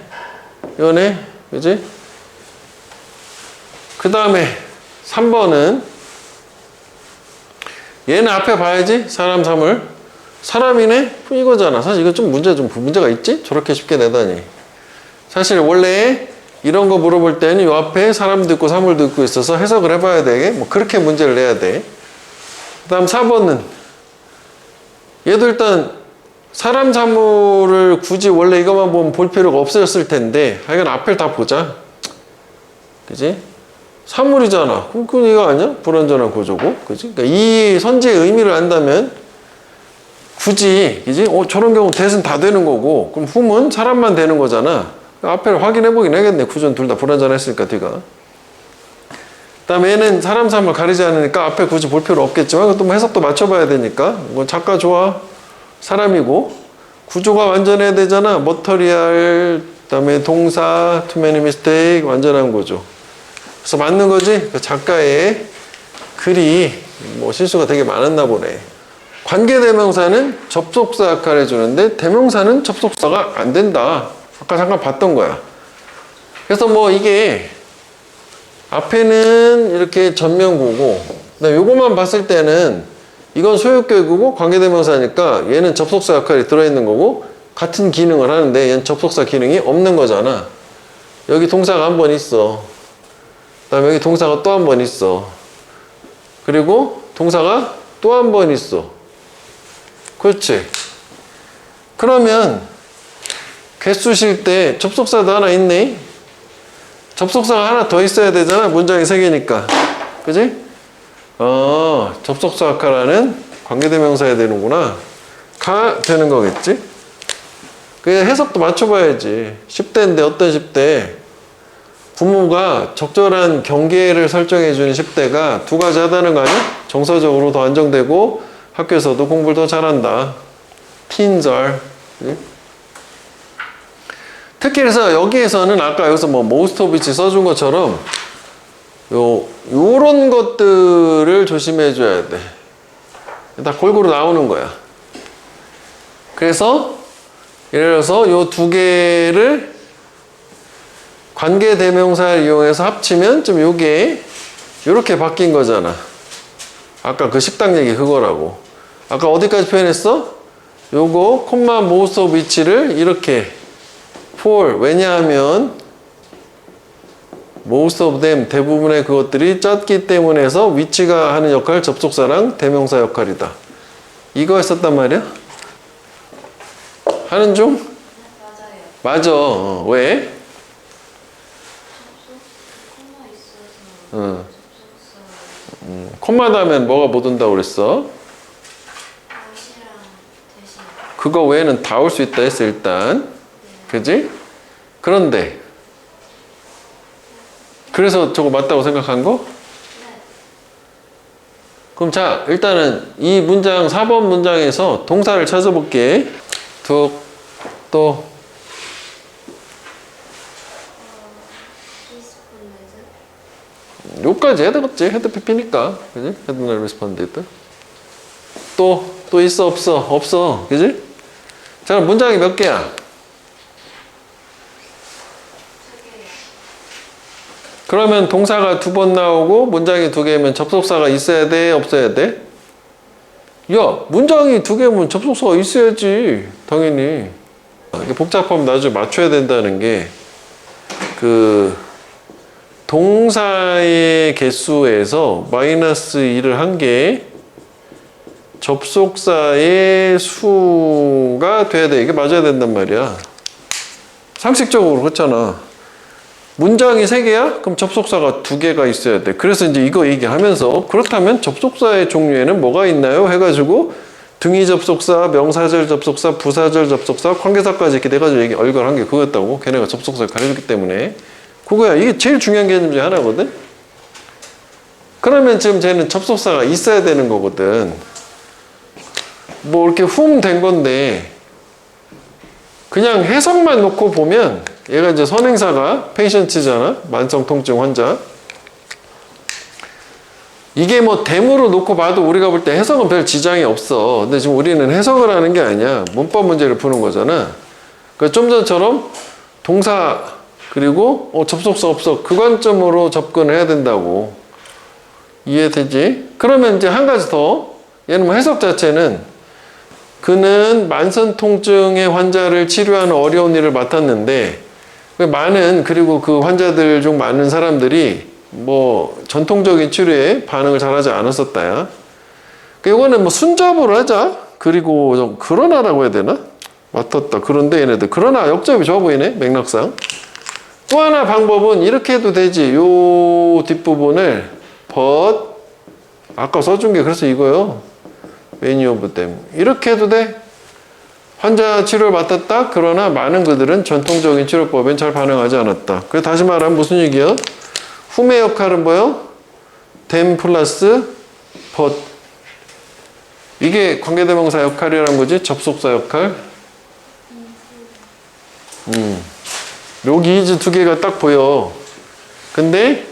이거네. 그지? 그 다음에 3번은 얘는 앞에 봐야지. 사람 삶을. 사람이네? 이거잖아. 사실 이거 좀 문제가 있지? 저렇게 쉽게 내다니. 사실 원래 이런 거 물어볼 때는 요 앞에 사람도 있고 사물도 있고 있어서 해석을 해봐야 돼. 뭐 그렇게 문제를 내야 돼. 그 다음 4번은 얘도 일단 사람 사물을 굳이 원래 이것만 보면 볼 필요가 없었을 텐데 하여간 앞을 다 보자. 그지? 사물이잖아. 그럼 이거 아니야? 불완전한 구조고. 그지? 그러니까 이 선지의 의미를 안다면 굳이, 그지? 저런 경우 대신 다 되는 거고, 그럼 whom은 사람만 되는 거잖아. 앞에를 확인해 보긴 하겠네. 구조는 둘 다 불완전했으니까, 뒤가. 그 다음에 얘는 사람 삶을 가리지 않으니까 앞에 굳이 볼 필요 없겠지만, 그것도 뭐 해석도 맞춰봐야 되니까, 뭐 작가 좋아. 사람이고, 구조가 완전해야 되잖아. 머터리얼, 그 다음에 동사, too many mistake, 완전한 구조. 그래서 맞는 거지? 그 작가의 글이 뭐 실수가 되게 많았나 보네. 관계대명사는 접속사 역할을 해주는데 대명사는 접속사가 안 된다. 아까 잠깐 봤던 거야. 그래서 뭐 이게 앞에는 이렇게 전면구고 요거만 봤을 때는 이건 소유격이고 관계대명사니까 얘는 접속사 역할이 들어있는 거고 같은 기능을 하는데 얘는 접속사 기능이 없는 거잖아. 여기 동사가 한 번 있어. 그 다음에 여기 동사가 또 한 번 있어. 그리고 동사가 또 한 번 있어. 그렇지. 그러면 개수 실 때 접속사도 하나 있네. 접속사가 하나 더 있어야 되잖아. 문장이 3개니까. 그지? 접속사 역할하는 관계대명사야 되는구나. 가 되는 거겠지? 그 해석도 맞춰봐야지. 10대인데 어떤 10대? 부모가 적절한 경계를 설정해주는 10대가 두 가지 하다는 거 아니야? 정서적으로 더 안정되고 학교에서도 공부를 더 잘한다. 틴절. 특히 그래서 여기에서는 아까 여기서 뭐 most of which 써준 것처럼 요런 것들을 조심해 줘야 돼. 다 골고루 나오는 거야. 그래서 예를 들어서 요 두 개를 관계대명사를 이용해서 합치면 좀 요게 요렇게 바뀐 거잖아. 아까 그 식당 얘기 그거라고. 아까 어디까지 표현했어? 요거 콤마 most of which를 이렇게 for. 왜냐하면 most of them 대부분의 그것들이 짰기 때문에 해서 which가 하는 역할 접속사랑 대명사 역할이다. 이거 했었단 말이야? 하는 중? 맞아요. 맞아. 왜? 콤마 있어서 응. 접속사 콤마 다음엔 뭐가 못 온다고 그랬어? 다시랑 대신 그거 외에는 다 올 수 있다 했어 일단. 그지? 그런데 그래서 저거 맞다고 생각한 거? 그럼 자 일단은 이 문장 4번 문장에서 동사를 찾아볼게. 또 리스폰드 요까지 해야 되겠지. 헤드 PP니까. 그지? 헤드 날 리스폰드. 또 있어 없어? 없어. 그지? 자 문장이 몇 개야? 2개요. 그러면 동사가 2번 나오고 문장이 2개면 접속사가 있어야 돼? 없어야 돼? 야 문장이 2개면 접속사가 있어야지. 당연히. 이게 복잡하면 나중에 맞춰야 된다는 게 그 동사의 개수에서 마이너스 1을 한 게 접속사의 수가 돼야 돼. 이게 맞아야 된단 말이야. 상식적으로 그렇잖아. 문장이 3개야? 그럼 접속사가 2개가 있어야 돼. 그래서 이제 이거 얘기하면서 그렇다면 접속사의 종류에는 뭐가 있나요? 해가지고 등위 접속사, 명사절 접속사, 부사절 접속사, 관계사까지 이렇게 돼가지고 얘기 얼굴한 게 그거였다고. 걔네가 접속사를 가려줬기 때문에. 그거야. 이게 제일 중요한 개념 중에 하나거든. 그러면 지금 쟤는 접속사가 있어야 되는 거거든. 뭐 이렇게 된 건데 그냥 해석만 놓고 보면 얘가 이제 선행사가 페이션트잖아. 만성통증 환자. 이게 뭐 댐으로 놓고 봐도 우리가 볼 때 해석은 별 지장이 없어. 근데 지금 우리는 해석을 하는 게 아니야. 문법 문제를 푸는 거잖아. 그러니까 좀 전처럼 동사 그리고 접속사 없어. 그 관점으로 접근을 해야 된다고. 이해되지? 그러면 이제 한 가지 더. 얘는 뭐 해석 자체는 그는 만성 통증의 환자를 치료하는 어려운 일을 맡았는데 그리고 그 환자들 중 많은 사람들이 뭐 전통적인 치료에 반응을 잘하지 않았었다야. 이거는 뭐 순접으로 하자. 그리고 좀 그러나라고 해야 되나? 맡았다. 그런데 얘네들 그러나 역접이 좋아 보이네. 맥락상. 또 하나 방법은 이렇게 해도 되지. 요 뒷부분을 but 아까 써준 게 그래서 이거요. many of them. 이렇게 해도 돼. 환자 치료를 맡았다. 그러나 많은 그들은 전통적인 치료법엔 잘 반응하지 않았다. 그래서 다시 말하면 무슨 얘기야? whom의 역할은 뭐요? them 플러스 but. 이게 관계대명사 역할이라는 거지. 접속사 역할. 여기 이즈 2개가 딱 보여. 근데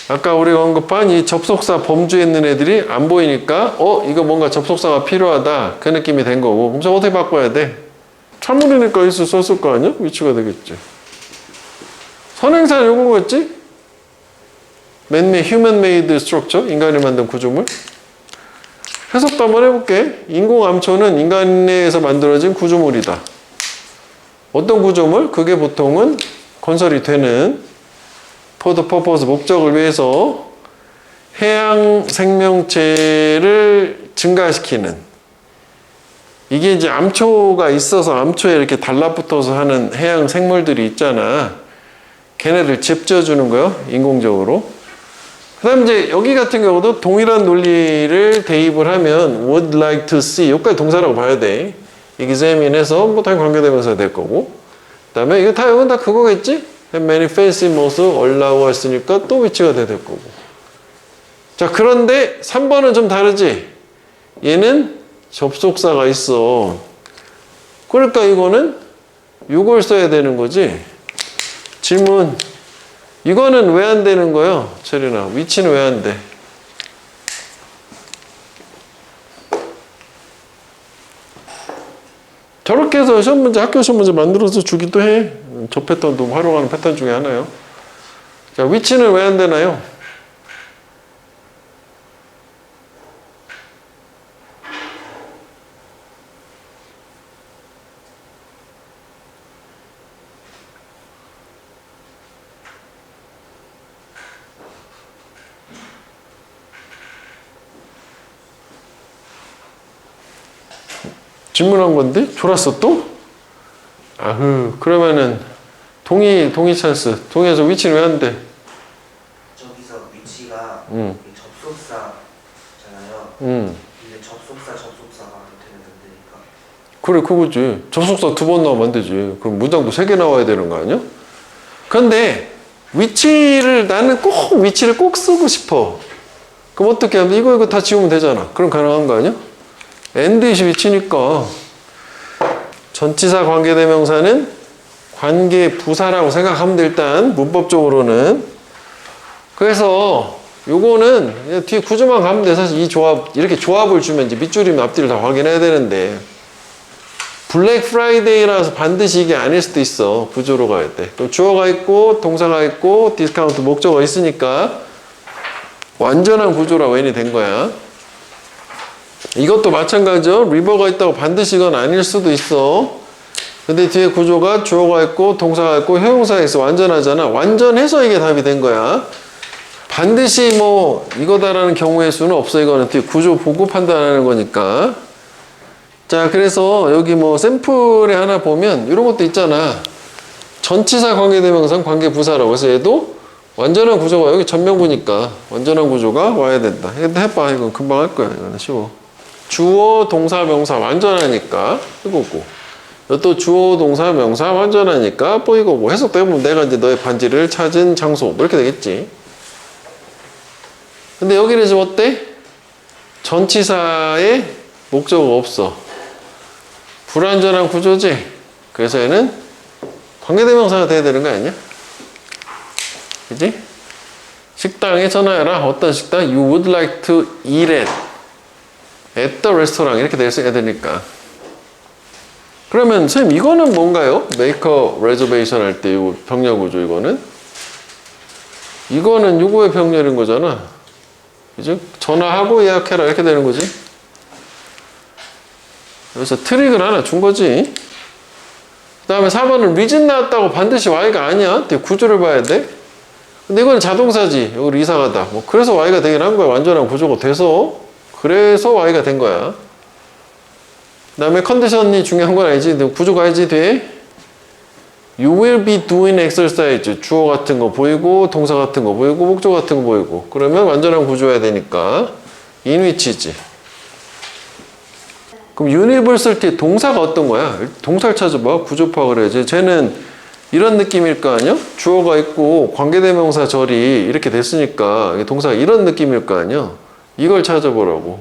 아까 우리가 언급한 이 접속사 범주에 있는 애들이 안 보이니까 이거 뭔가 접속사가 필요하다. 그 느낌이 된 거고. 그럼 어떻게 바꿔야 돼? 참으리니까 있을 썼을 거 아니야? 위치가 되겠지. 선행사는 요거겠지? Man-made, human-made structure. 인간이 만든 구조물. 해석도 한번 해볼게. 인공암초는 인간 내에서 만들어진 구조물이다. 어떤 구조물? 그게 보통은 건설이 되는 for the purpose, 목적을 위해서 해양 생명체를 증가시키는 이게 이제 암초가 있어서 암초에 이렇게 달라붙어서 하는 해양 생물들이 있잖아. 걔네를 잽져주는 거요. 인공적으로. 그 다음 이제 여기 같은 경우도 동일한 논리를 대입을 하면 would like to see 여기까지 동사라고 봐야 돼. examine해서 뭐 당연히 관계대명사 될 거고 그 다음에 이거 다 이건 다 그거겠지? have many fancy modes allow고 했으니까 또 위치가 돼야 될 거고. 자, 그런데 3번은 좀 다르지? 얘는 접속사가 있어. 그러니까 이거는 이걸 써야 되는 거지. 질문. 이거는 왜 안 되는 거예요? 철이나. 위치는 왜 안 돼? 저렇게 해서 시험 문제, 학교 시험 문제 만들어서 주기도 해. 저 패턴도 활용하는 패턴 중에 하나요. 자, 위치는 왜 안 되나요? 질문한 건데? 졸았어 또? 아흐, 그러면은 동의 찬스. 동의해서 위치는 왜 안 돼? 저기서 위치가 응. 이 접속사잖아요. 근데 접속사가 되면 안 되니까. 그래, 그거지. 접속사 2번 나오면 안 되지. 그럼 문장도 3개 나와야 되는 거 아니야? 근데 나는 꼭 위치를 꼭 쓰고 싶어. 그럼 어떻게 하면 이거 다 지우면 되잖아. 그럼 가능한 거 아니야? and 위치니까 전치사 관계대명사는 관계부사라고 생각하면 돼. 일단 문법적으로는. 그래서 요거는 그냥 뒤에 구조만 가면 돼. 사실 이 조합, 이렇게 조합을 주면 이제 밑줄이면 앞뒤를 다 확인해야 되는데 블랙 프라이데이라서 반드시 이게 아닐 수도 있어. 구조로 가야 돼. 그럼 주어가 있고 동사가 있고 디스카운트 목적어가 있으니까 완전한 구조라 웬이 된 거야. 이것도 마찬가지죠. 리버가 있다고 반드시 이건 아닐 수도 있어. 근데 뒤에 구조가 주어가 있고 동사가 있고 형용사가 있어. 완전하잖아. 완전해서 이게 답이 된 거야. 반드시 뭐 이거다라는 경우의 수는 없어. 이거는 뒤에 구조 보고 판단하는 거니까. 자, 그래서 여기 뭐 샘플에 하나 보면 이런 것도 있잖아. 전치사 관계대명사 관계부사라고 해서 얘도 완전한 구조가 여기 전명부니까 완전한 구조가 와야 된다. 이거 해봐. 이건 금방 할 거야. 이거는 쉬워. 주어, 동사, 명사 완전하니까 이거고. 또 주어, 동사, 명사 완전하니까 뭐 이거고. 해석도 해보면 내가 이제 너의 반지를 찾은 장소 뭐 이렇게 되겠지. 근데 여기는 지금 어때? 전치사에 목적어가 없어. 불완전한 구조지. 그래서 얘는 관계대명사가 돼야 되는 거 아니야? 그지? 식당에 전화해라. 어떤 식당? You would like to eat at the restaurant. 이렇게 돼야 되니까. 그러면 선생님 이거는 뭔가요? make a reservation 할 때 이 병렬구조 이거는? 이거는 요거의 병렬인 거잖아. 그죠? 전화하고 예약해라 이렇게 되는 거지. 그래서 트릭을 하나 준 거지. 그 다음에 4번은 reason 나왔다고 반드시 y가 아니야. 구조를 봐야 돼. 근데 이거는 자동사지. 여기 이사가다. 뭐 그래서 y가 되긴 한 거야. 완전한 구조가 돼서. 그래서 y가 된 거야. 그 다음에 컨디션이 중요한 건 아니지. 근데 구조가 알지 뒤에. You will be doing exercise. 주어 같은 거 보이고 동사 같은 거 보이고 목적 같은 거 보이고. 그러면 완전한 구조여야 되니까 in which지. 그럼 universality 동사가 어떤 거야? 동사를 찾아봐. 구조 파악을 해야지. 쟤는 이런 느낌일 거 아니야? 주어가 있고 관계대명사 절이 이렇게 됐으니까 동사가 이런 느낌일 거 아니야? 이걸 찾아보라고.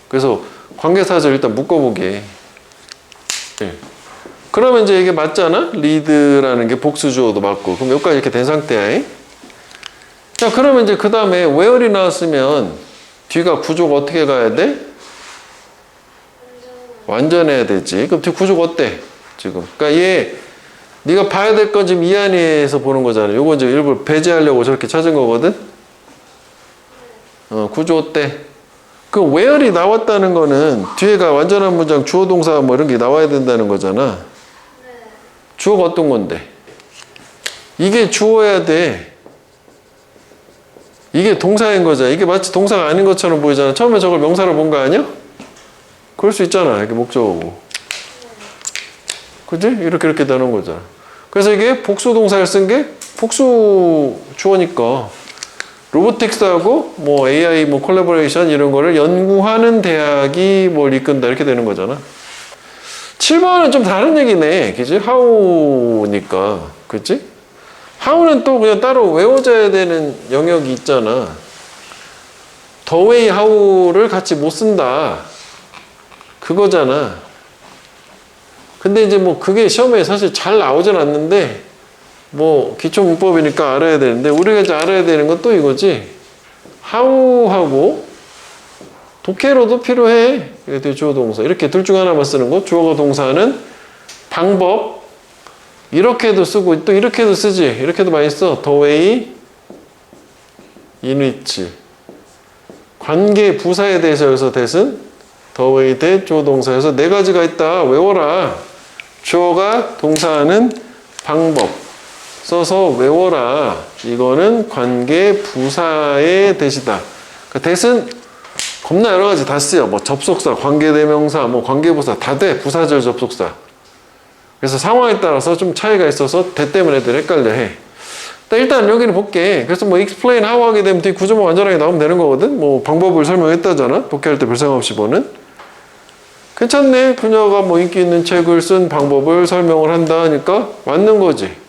그래서 관계사절 일단 묶어보게. 네. 그러면 이제 이게 맞잖아? lead라는 게 복수주어도 맞고. 그럼 여기까지 이렇게 된 상태야. 자, 그러면 이제 그 다음에 where이 나왔으면 뒤가 구조가 어떻게 가야 돼? 완전해야 되지. 그럼 뒤 구조가 어때? 지금. 그러니까 얘 네가 봐야 될 건 지금 이 안에서 보는 거잖아. 요거 이제 일부러 배제하려고 저렇게 찾은 거거든. 구조 어때? 그 where이 나왔다는 거는 뒤에가 완전한 문장 주어 동사 뭐 이런 게 나와야 된다는 거잖아. 주어가 어떤 건데? 이게 주어야 돼. 이게 동사인 거잖아. 이게 마치 동사가 아닌 것처럼 보이잖아. 처음에 저걸 명사로 본 거 아니야? 그럴 수 있잖아. 이게 목적어고. 그지? 이렇게 되는 거잖아. 그래서 이게 복수 동사를 쓴 게 복수 주어니까 로보틱스하고 뭐 AI 뭐 콜라보레이션 이런 거를 연구하는 대학이 뭘 이끈다 이렇게 되는 거잖아. 7번은 좀 다른 얘기네. 그지? how니까. 그지? how는 또 그냥 따로 외워져야 되는 영역이 있잖아. the way how를 같이 못 쓴다. 그거잖아. 근데 이제 뭐 그게 시험에 사실 잘 나오진 않는데 뭐 기초 문법이니까 알아야 되는데 우리가 이제 알아야 되는 건 또 이거지. how하고 독해로도 필요해. 이게 주어 동사. 이렇게 둘 중 하나만 쓰는 거. 주어가 동사는 방법. 이렇게도 쓰고 또 이렇게도 쓰지. 이렇게도 많이 써. the way in which. 관계 부사에 대해서 여기서 대신 the way 대 주어 동사에서 네 가지가 있다. 외워라. 주어가 동사는 방법. 써서 외워라. 이거는 관계 부사의 대시다. 그러니까 대신 겁나 여러 가지 다 쓰여. 뭐 접속사, 관계대명사, 뭐 관계부사 다 돼. 부사절 접속사. 그래서 상황에 따라서 좀 차이가 있어서 대 때문에 애들 헷갈려 해. 일단 여기는 볼게. 그래서 뭐 explain how 하게 되면 뒤 구조만 완전하게 나오면 되는 거거든. 뭐 방법을 설명했다잖아. 독해할 때 별생각 없이 보는. 괜찮네. 그녀가 뭐 인기 있는 책을 쓴 방법을 설명을 한다 하니까 맞는 거지.